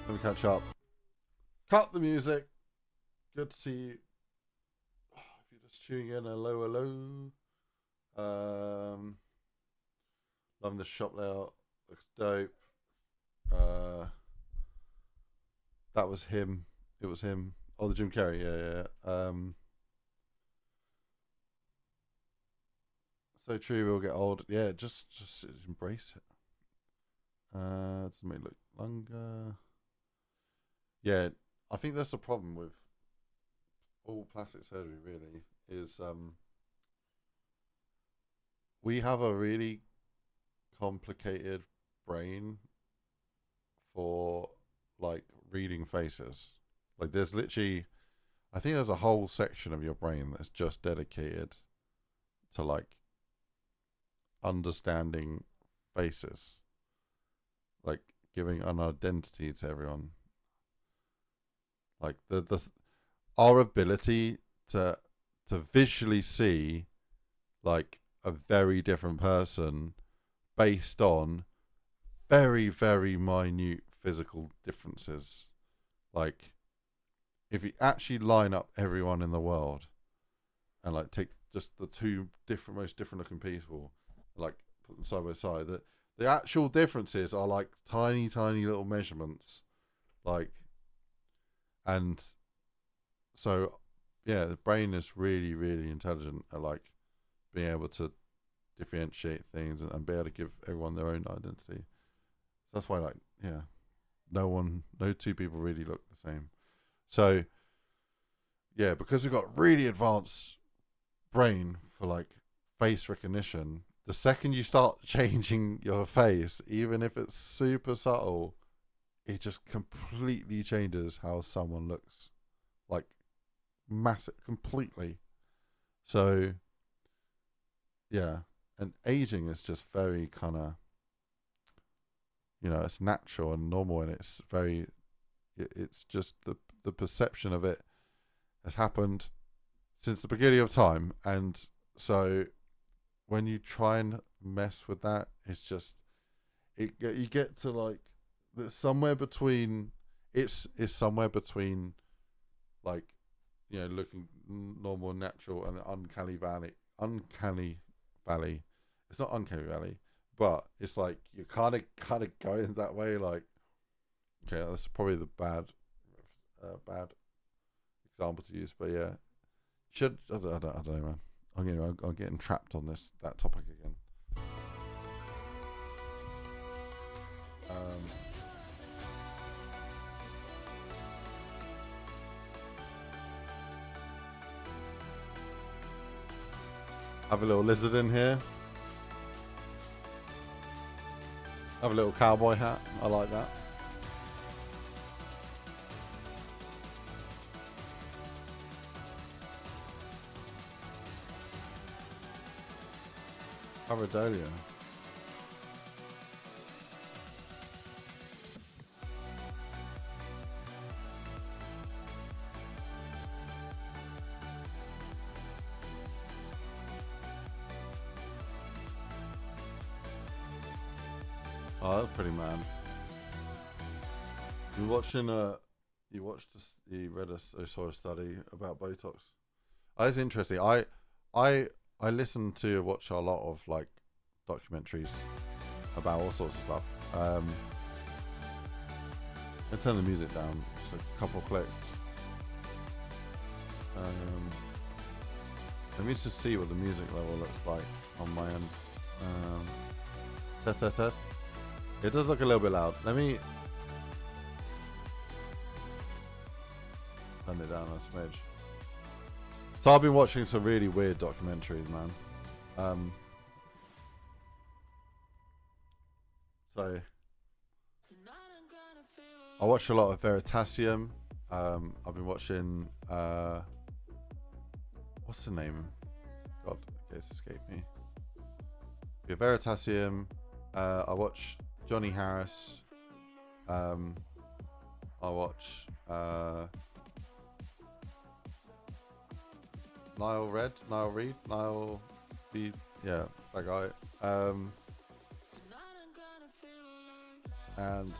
Let me catch up. Cut the music. Good to see you. If you're just tuning in, hello. Loving the shop layout. Looks dope. That was him. It was him. Oh, the Jim Carrey. Yeah. So true. We'll get old. Yeah. Just embrace it. To make it look longer. Yeah. I think that's the problem with all plastic surgery. Really, is we have a really complicated brain for like reading faces. Like there's literally, I think there's a whole section of your brain that's just dedicated to like understanding faces, like giving an identity to everyone. Like the our ability to visually see like a very different person based on very, very minute physical differences. Like, if you actually line up everyone in the world and like take just the two different, most different looking people, like put them side by side, the actual differences are like tiny, tiny little measurements. Like, and so, yeah, the brain is really, really intelligent at like being able to differentiate things and be able to give everyone their own identity. So that's why, like, yeah, no two people really look the same. So, yeah, because we've got really advanced brain for like face recognition, the second you start changing your face, even if it's super subtle, it just completely changes how someone looks. Like, massive, completely. So, yeah, and aging is just very kind of, you know, it's natural and normal, and it's very, it's just the perception of it has happened since the beginning of time. And so when you try and mess with that, it's just, you get to like, somewhere between, it's somewhere between like, you know, looking normal and natural and uncanny valley. It's not uncanny valley, but it's like you're kind of going that way. Like, okay, that's probably the bad example to use, but yeah, I don't know, man. I'm getting trapped on that topic again. Have a little lizard in here. Have a little cowboy hat. I like that. Paradolia. Oh, that's pretty mad. You read a saw a study about Botox. Oh, that's interesting. I watch a lot of like documentaries about all sorts of stuff. I turn the music down just a couple of clicks. Let me just see what the music level looks like on my end. Test. It does look a little bit loud. Let me turn it down a smidge. So I've been watching some really weird documentaries, man. So I watch a lot of Veritasium. I've been watching what's the name? God, it's escaped me. Yeah, Veritasium. I watch Johnny Harris. I watch Niall Reed, yeah, that guy. And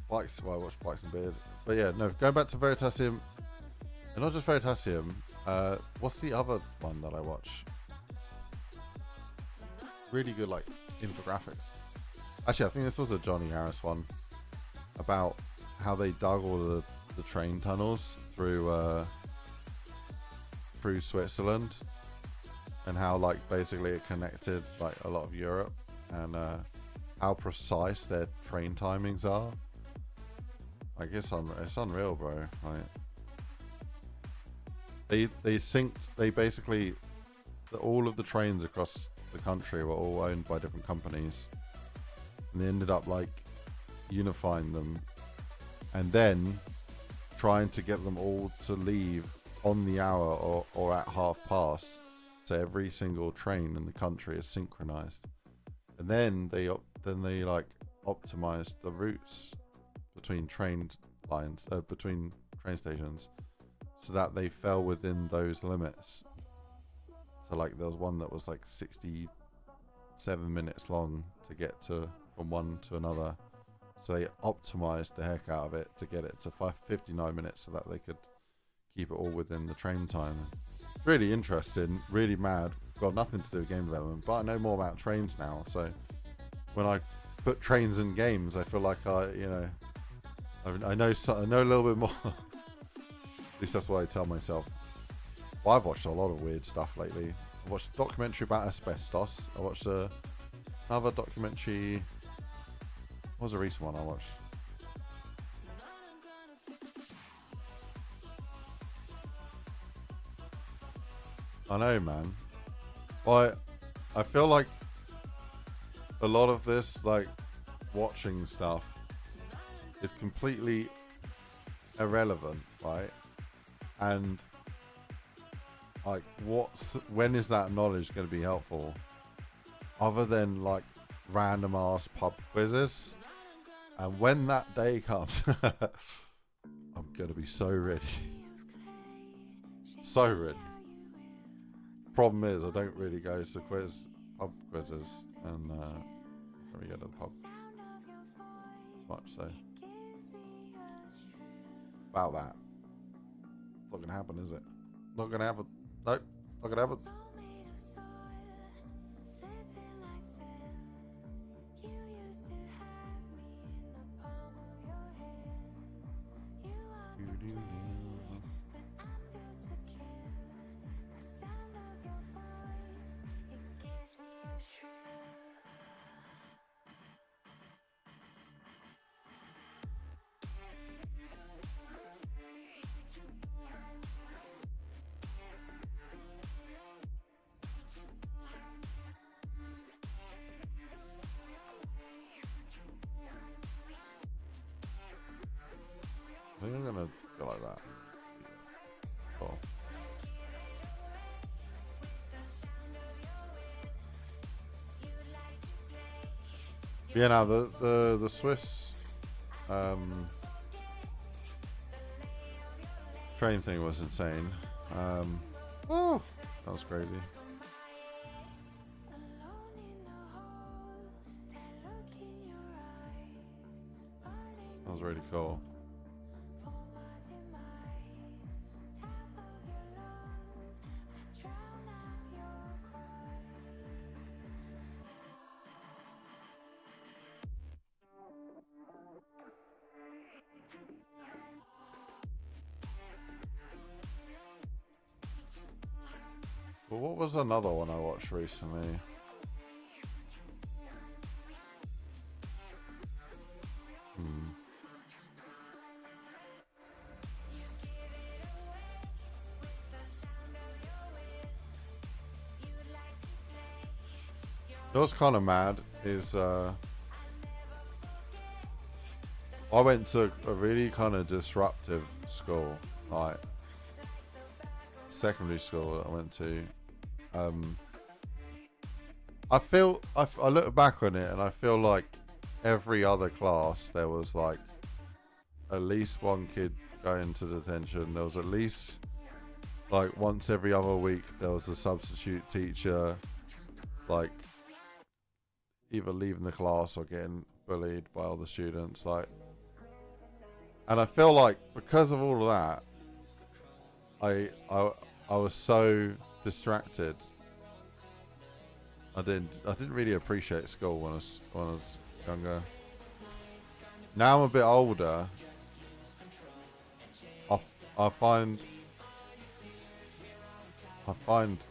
Bikes, well, I watch Bikes and Beard. But yeah, no, going back to Veritasium, and not just Veritasium, what's the other one that I watch? Really good, like, infographics. Actually, I think this was a Johnny Harris one about how they dug all the train tunnels through Switzerland, and how like basically it connected like a lot of Europe, and how precise their train timings are. Like it's unreal, bro. Like they basically all of the trains across the country were all owned by different companies, and they ended up like unifying them, and then trying to get them all to leave on the hour or at half past, so every single train in the country is synchronized. And then they like optimized the routes between train lines, between train stations, so that they fell within those limits. So like there was one that was like 67 minutes long to get to from one to another, so they optimized the heck out of it to get it to 59 minutes, so that they could keep it all within the train time. Really interesting, really mad. Got nothing to do with game development, but I know more about trains now, so when I put trains in games, I feel like I know a little bit more. At least that's what I tell myself. Well, I've watched a lot of weird stuff lately. I watched a documentary about asbestos. I watched another documentary. What was a recent one I watched? I know, man. But I feel like a lot of this, like, watching stuff is completely irrelevant, right? And like, when is that knowledge going to be helpful, other than like random ass pub quizzes? And when that day comes, I'm gonna be so ready. So ready. Problem is, I don't really go to pub quizzes, and don't really go to the pub as much, so about that. Not gonna happen, is it? Not gonna happen. Nope, not gonna happen. I think I'm gonna go like that. Cool. Yeah, now the Swiss train thing was insane. Oh, that was crazy. That was really cool. But what was another one I watched recently? What's kind of mad is I went to a really kind of disruptive school, like secondary school that I went to. I look back on it and I feel like every other class there was like at least one kid going to detention. There was at least like once every other week there was a substitute teacher like either leaving the class or getting bullied by other students, like, and I feel like because of all of that I was so distracted. I didn't really appreciate school when I was younger. Now I'm a bit older, I find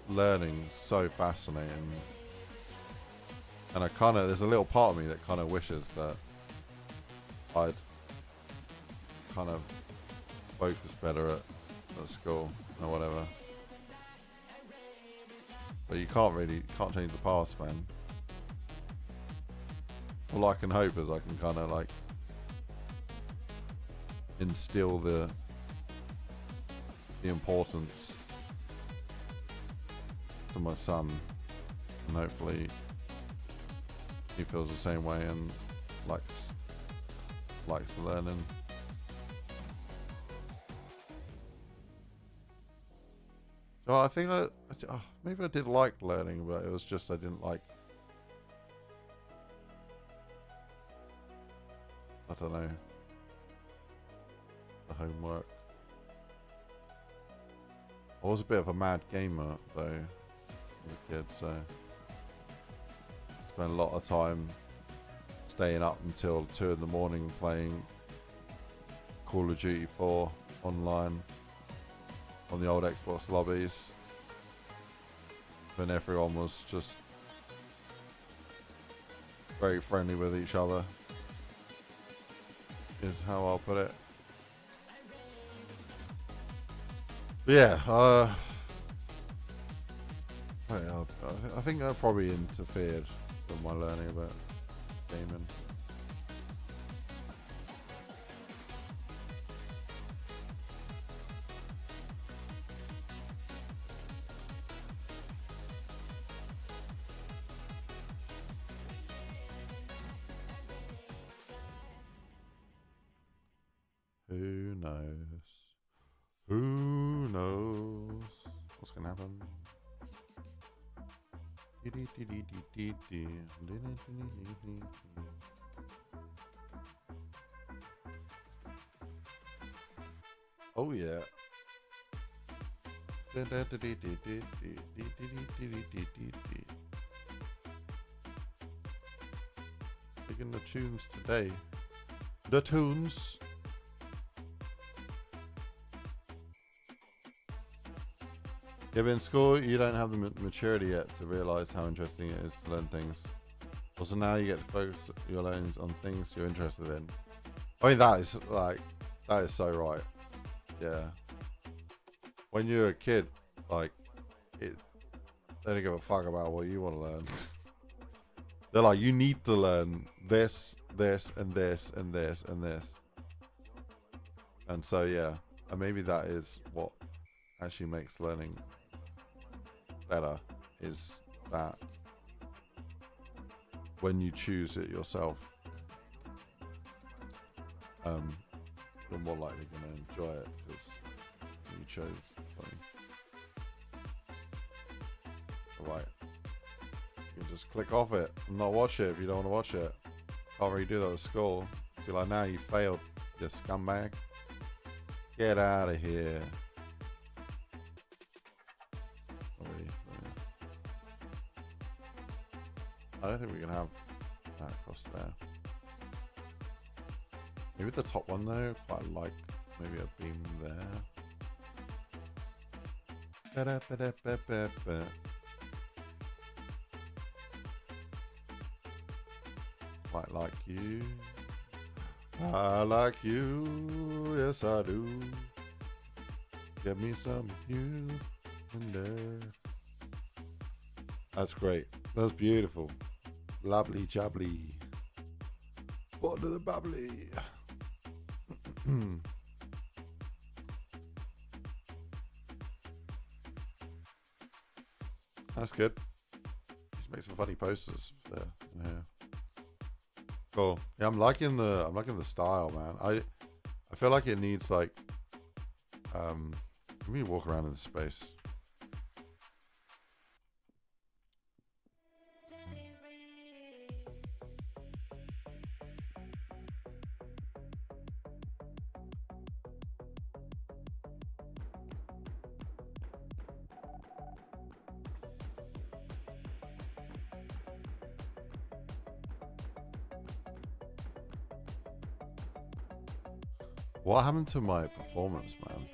learning so fascinating, and there's a little part of me that kind of wishes that I'd kind of focus better at school or whatever. But you can't change the past, man. All I can hope is I can kind of like instill the importance to my son, and hopefully he feels the same way and likes learning. So I think maybe I did like learning, but it was just I don't know, the homework. I was a bit of a mad gamer though as a kid, so I spent a lot of time staying up until 2 in the morning playing Call of Duty 4 online on the old Xbox lobbies when everyone was just very friendly with each other, is how I'll put it. But yeah, I think that probably interfered with my learning about gaming. Who knows? Who knows what's gonna happen? Oh yeah. Picking the tunes today. The tunes. Yeah, but in school, you don't have the maturity yet to realise how interesting it is to learn things. Also, now you get to focus your learnings on things you're interested in. I mean, that is so right. Yeah. When you're a kid, they don't give a fuck about what you want to learn. They're like, you need to learn this, this, and this, and this, and this. And so, yeah, and maybe that is what actually makes learning better, is that when you choose it yourself, you're more likely going to enjoy it because you chose something. Right, you can just click off it and not watch it if you don't want to watch it. Can't really do that with school. Be like, now you failed, you scumbag. Get out of here. I don't think we can have that across there. Maybe the top one though, quite like maybe a beam there. Quite like you. I like you, yes I do. Get me some you and there. That's great. That's beautiful. Lovely jubbly. What to the bubbly. That's good. Just make some funny posters there. Yeah. Cool. Yeah, I'm liking the style, man. I feel like it needs like let me walk around in the space. What happened to my performance, man?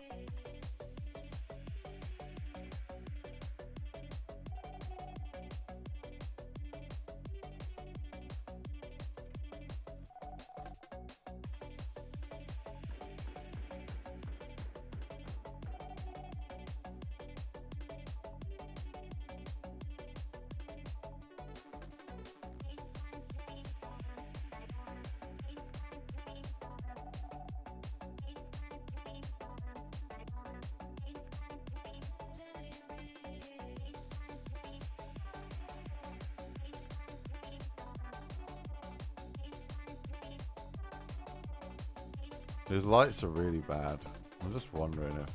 His lights are really bad. I'm just wondering if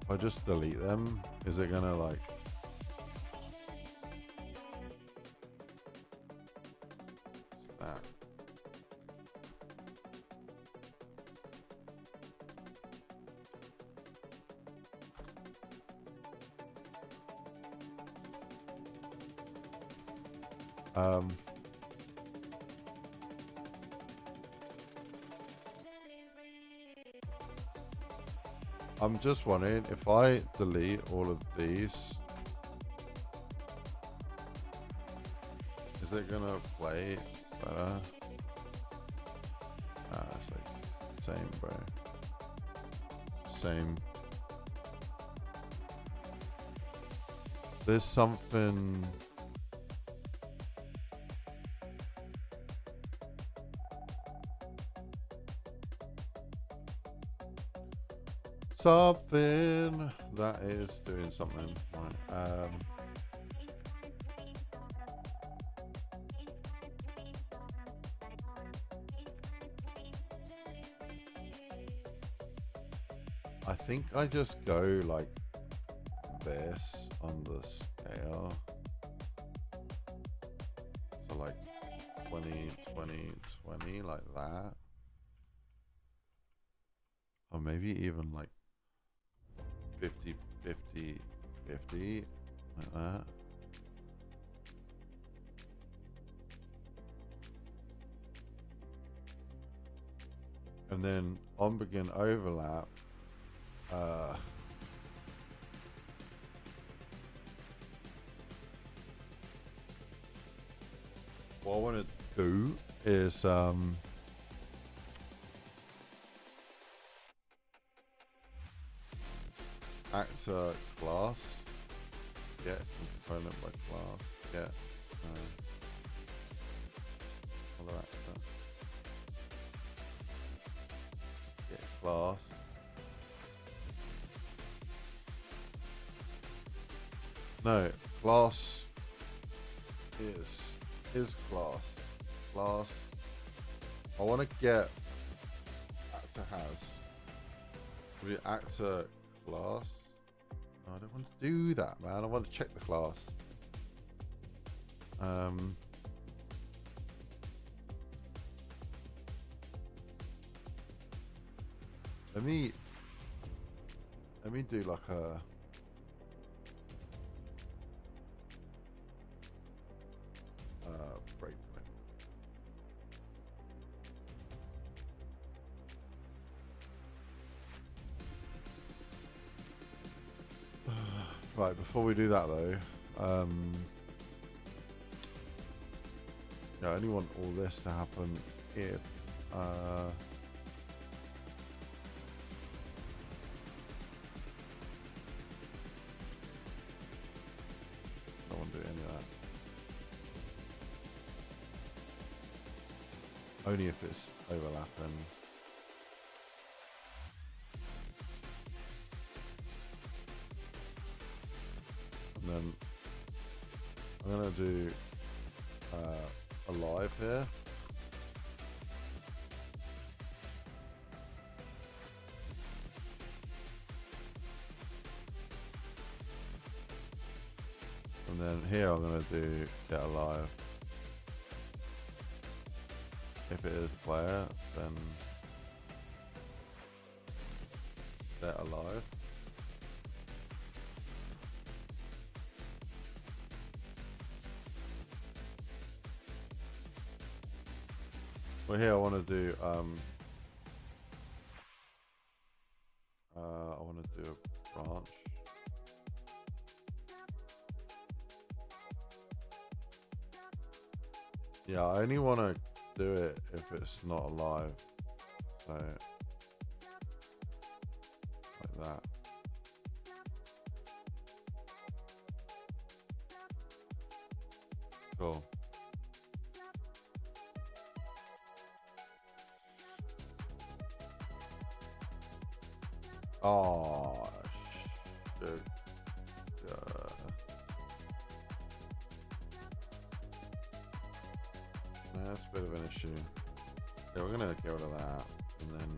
I just delete them, is it gonna like... that? I'm just wondering if I delete all of these, is it gonna play better? It's like same, bro. Same. There's something. Something that is doing something. Right. I think I just go like this on the scale. So like 20, 20, 20, like that. Or maybe even like 50, 50, 50, like that. And then on begin overlap, what I want to do is actor class, get component by class, get other actor, get class, no, class is class. I want to get actor has, we actor class. No, I don't want to do that, man. I want to check the class. Let me do like a breakpoint. Right, before we do that though, yeah, I only want all this to happen if I don't want to do any of that. Only if it's overlapping. And then I'm gonna do a live here. And then here I'm gonna do get alive. If it is player, then get alive. Well, here I want to do I want to do a branch. Yeah, I only want to do it if it's not alive. So like that. Cool. Oh, shit. that's a bit of an issue. Yeah, we're gonna get rid of that, and then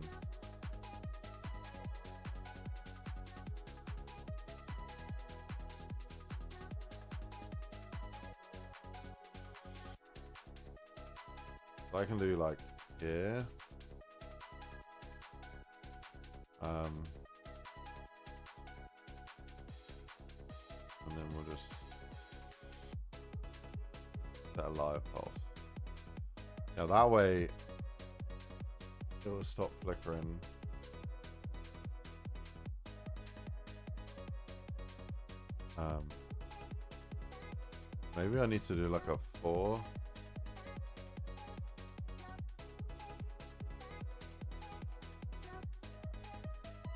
so I can do like here. And then we'll just set a live pulse. Now that way it will stop flickering. Maybe I need to do like a 4.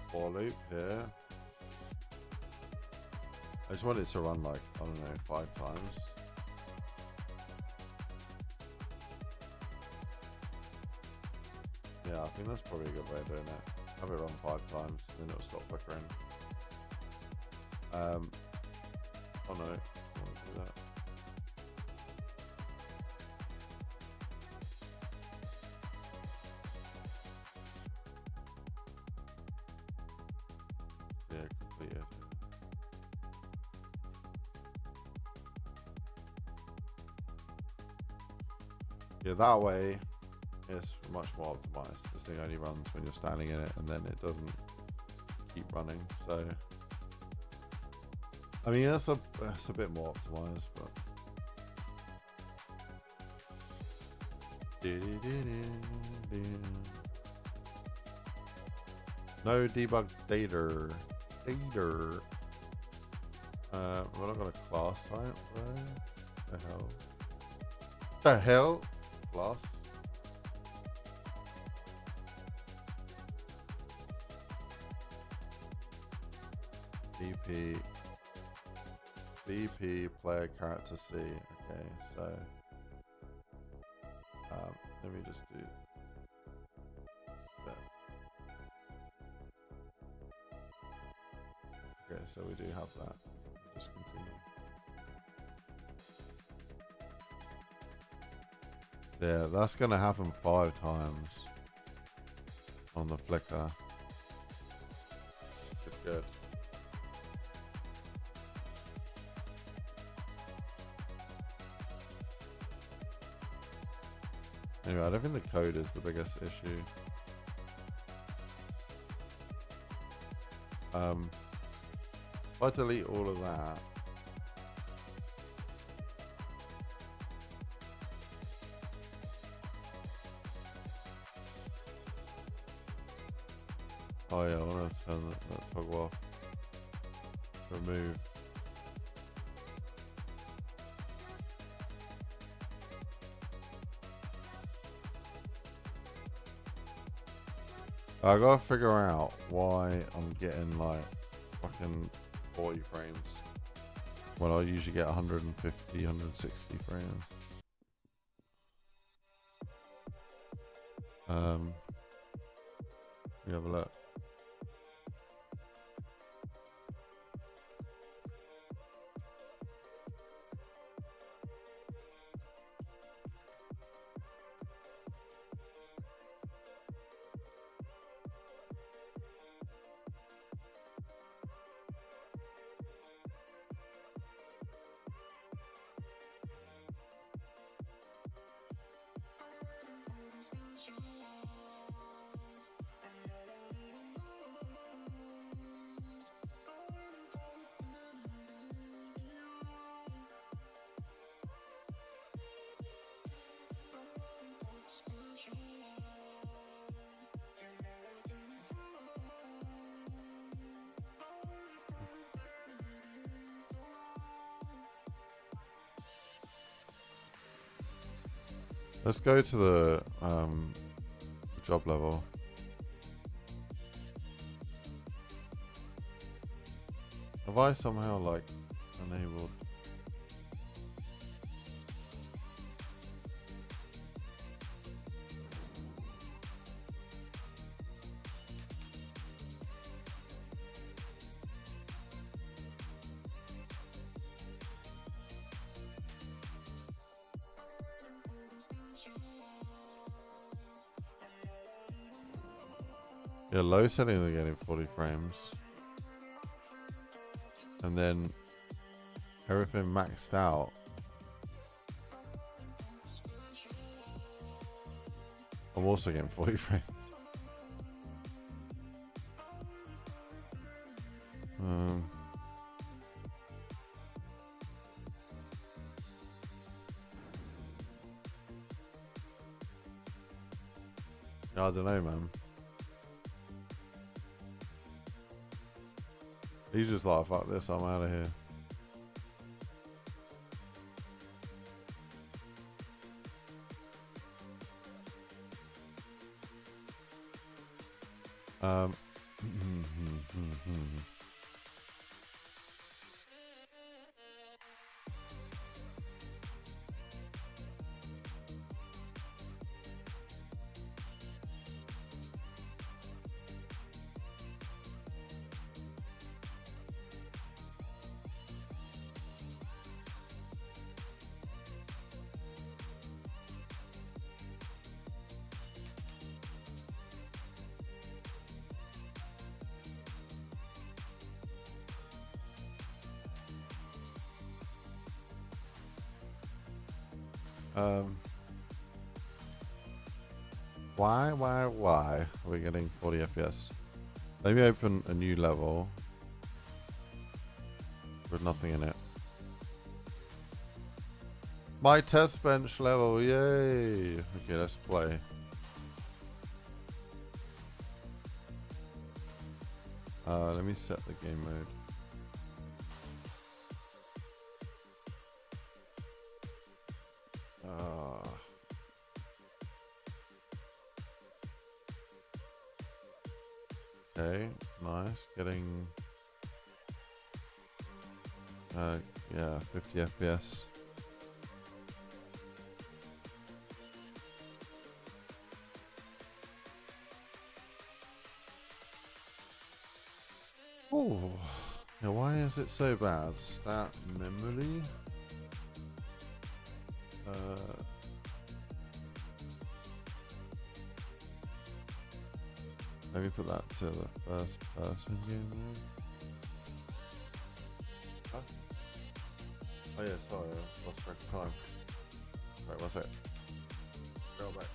For loop here. I just want it to run like, I don't know, 5 times. Yeah, I think that's probably a good way of doing it. Have it run 5 times, then it'll stop flickering. Oh no, I don't want to do that. Yeah, completed. Yeah, that way it's much more optimized. This thing only runs when you're standing in it, and then it doesn't keep running. So, I mean, that's a bit more optimized, but no debug data. We're not got a class type, right? The hell? Class. BP player character C. Okay, so let me just do step. Okay, so we do have that. Just continue. Yeah, that's gonna happen 5 times on the flicker. It's good. Anyway, I don't think the code is the biggest issue. If I delete all of that, oh yeah, I want to turn that toggle off. Remove. I gotta figure out why I'm getting like fucking 40 frames when I usually get 150, 160 frames. We have a look. Let's go to the job level. Have I somehow like enabled? Yeah, low settings are getting 40 frames. And then everything maxed out. I'm also getting 40 frames. I don't know, man. He's just like, fuck this, I'm out of here. Why are we getting 40 FPS? Let me open a new level with nothing in it. My test bench level, yay! Okay, let's play. Let me set the game mode. Okay, nice. Getting yeah, 50 FPS. Oh, yeah, why is it so bad? Stat memory. Let me put that to the first person game mode. Huh? Oh yeah, sorry, I lost track of time. Right, what's it? Go back.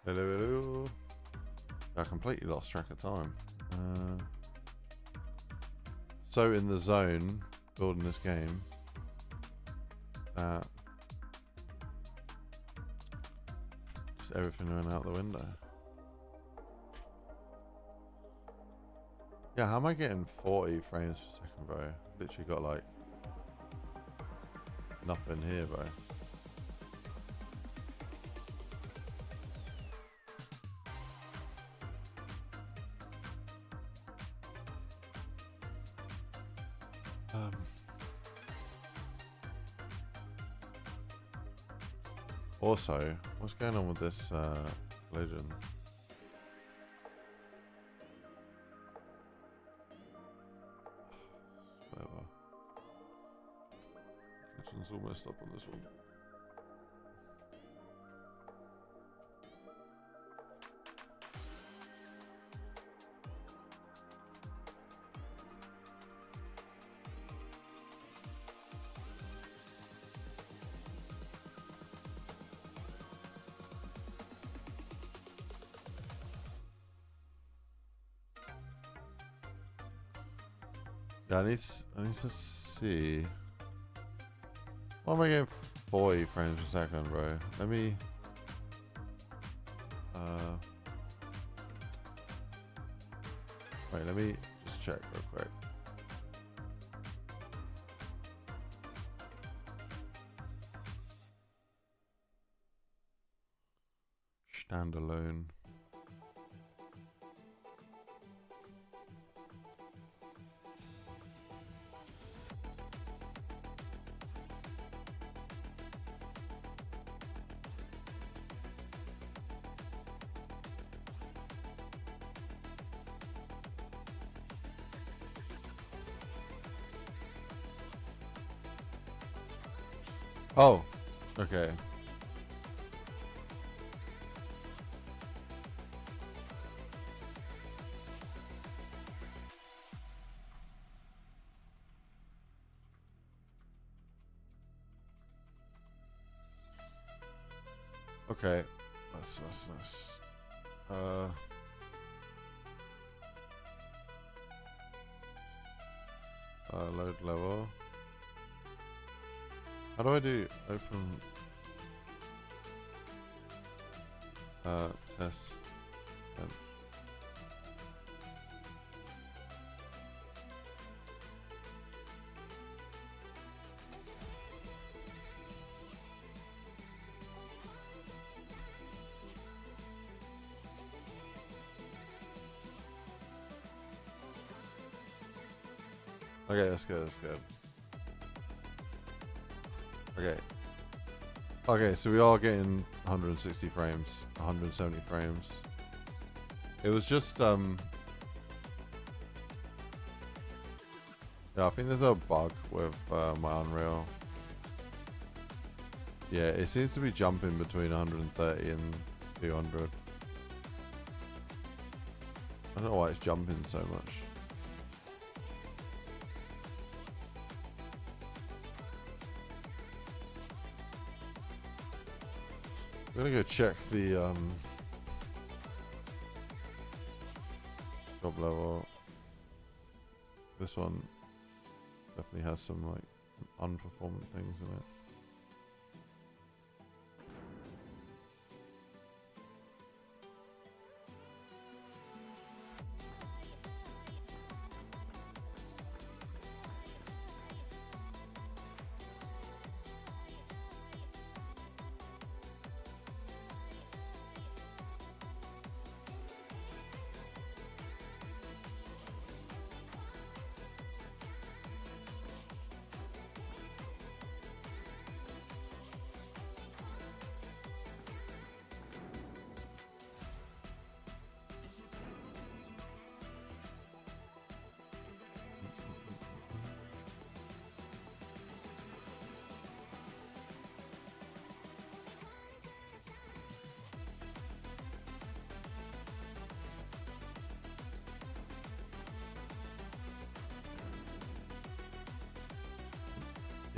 Hello. I completely lost track of time. So in the zone, building this game, just everything went out the window. Yeah, how am I getting 40 frames per second, bro? Literally got like nothing here, bro. Also, what's going on with this collision? Whatever. Collision's all messed up on this one. Yeah, I need to see. Why am I getting 40 frames per second, bro? Let me. Wait, let me just check real quick. Standalone. Oh, okay. Okay. That's load level. How do I do open test? Okay, that's good, that's good. Okay. Okay, so we are getting 160 frames, 170 frames. It was just, yeah, I think there's a bug with my Unreal. Yeah, it seems to be jumping between 130 and 200. I don't know why it's jumping so much. I'm gonna go check the job level. This one definitely has some like unperformant things in it.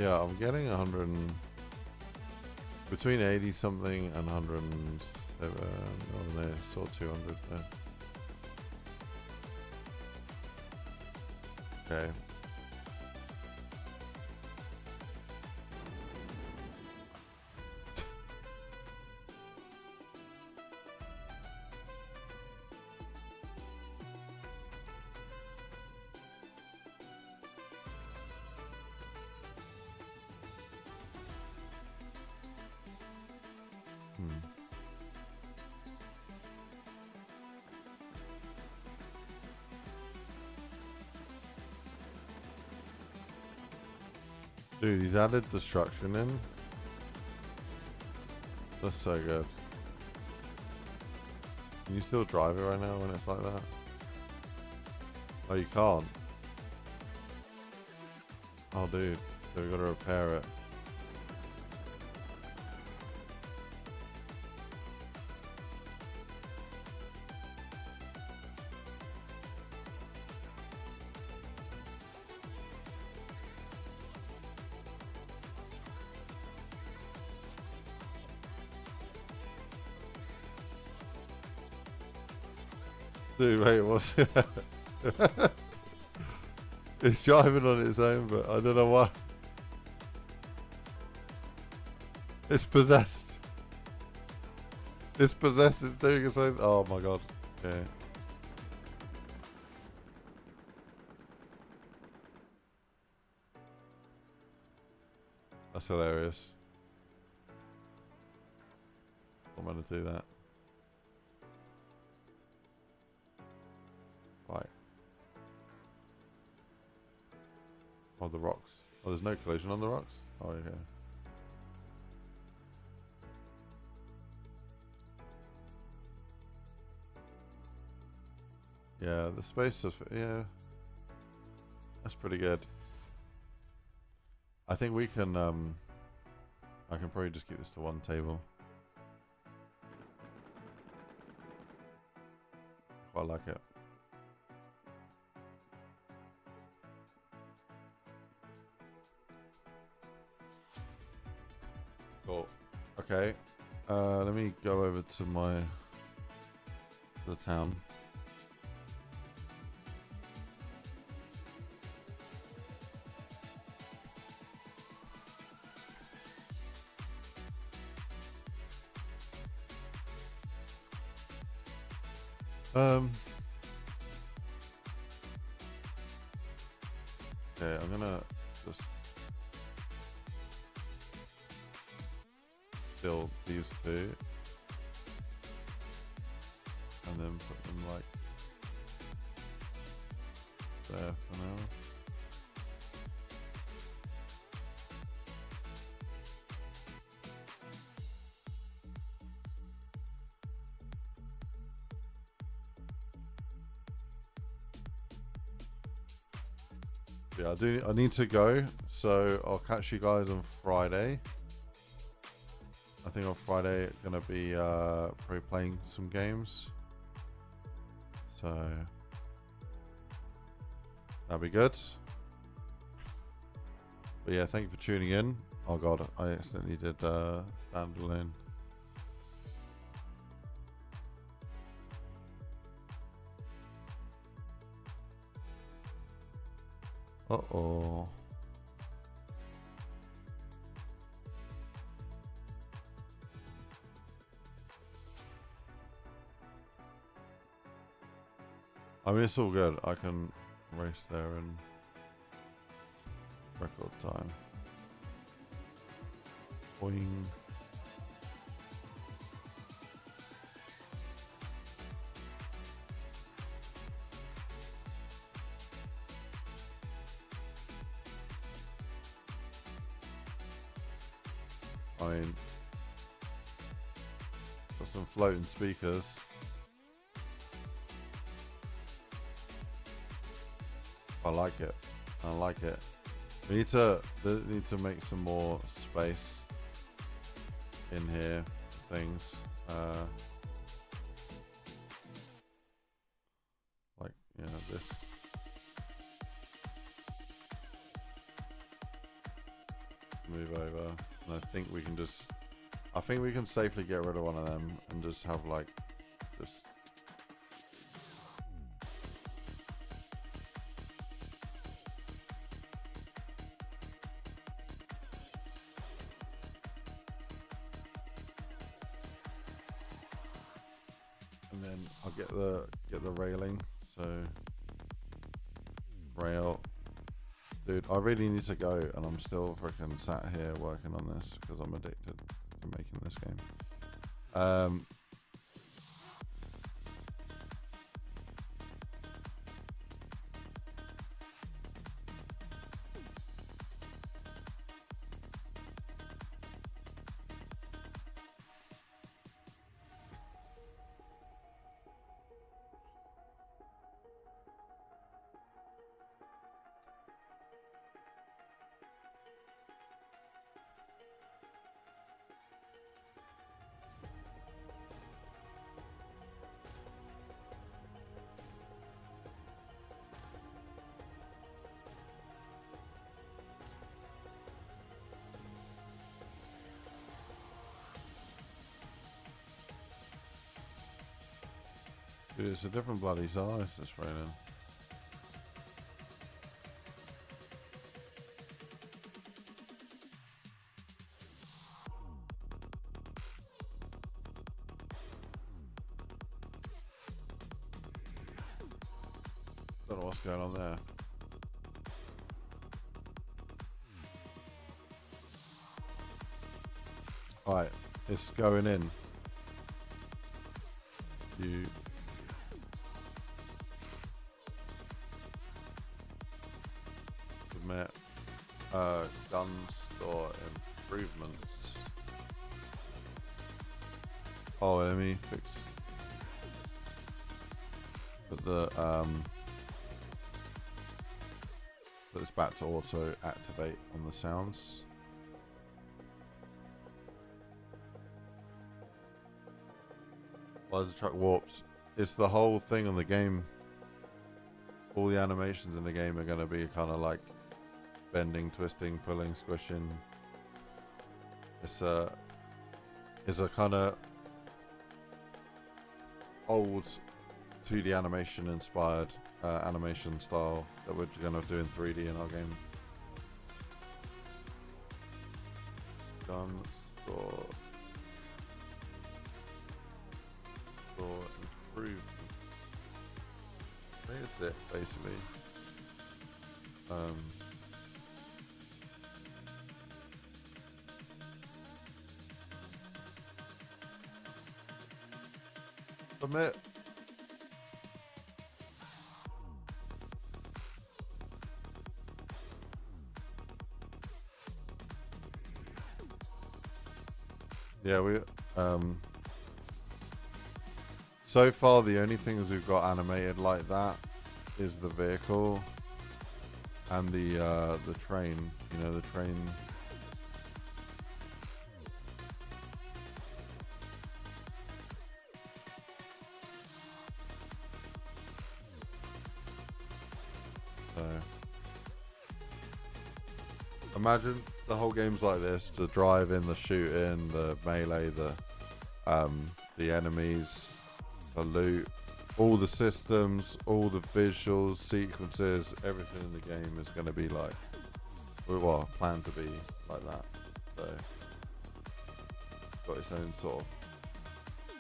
Yeah, I'm getting 100 between 80 something and 107. I don't know, saw 200 there. Okay. Dude, he's added destruction in. That's so good. Can you still drive it right now when it's like that? Oh, you can't. Oh, dude. So we gotta repair it. Dude, wait, what's it? It's driving on its own, but I don't know why. It's possessed. It's possessed. It's doing its own. Oh my god. Okay. That's hilarious. I'm gonna do that. Right. Oh, the rocks. Oh, there's no collision on the rocks? Oh, okay. Yeah, the space is... Yeah. That's pretty good. I think we can... I can probably just keep this to one table. Quite like it. Cool. Okay. Let me go over to the town. Okay, I'm gonna just build these two and then put them like there for now. Yeah, I need to go, so I'll catch you guys on Friday. I think on Friday gonna be probably playing some games, so that'll be good. But yeah, thank you for tuning in. Oh god, I accidentally did standalone. Uh-oh. I mean, it's all good. I can race there in record time. Boing. I mean, got some floating speakers. I like it. I like it. We need to make some more space in here. Things like, you know, this. Move over. And I think we can just... I think we can safely get rid of one of them and just have like this. And then I'll get the railing. So rail. Dude, I really need to go, and I'm still freaking sat here working on this because I'm addicted to making this game. Dude, it's a different bloody size that's raining. Don't know what's going on there. Alright, it's going in. You submit gun store improvements. Oh, enemy fix. Put the put this back to auto activate on the sounds. Why is the truck warped? It's the whole thing on the game. All the animations in the game are going to be kind of like bending, twisting, pulling, squishing. It's a kind of old 2D animation inspired animation style that we're going to do in 3D in our game. Gun store. Improve. I think that's it, basically. Submit. Yeah, we so far the only things we've got animated like that is the vehicle and the train. You know, the train. So imagine the whole game's like this: the driving, the shooting, the melee, the enemies, the loot, all the systems, all the visuals, sequences, everything in the game is going to be like, well, planned to be like that. So it's got its own sort of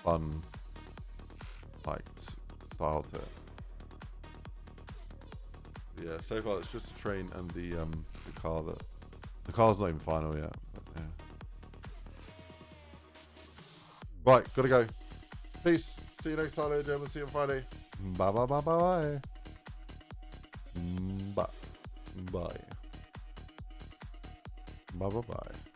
fun, like, style to it. Yeah, so far it's just a train and the car. That the car's not even final yet. But yeah. Right, gotta go. Peace. See you next time, ladies and gentlemen. See you on Friday. Bye bye bye bye bye. Bye bye bye bye.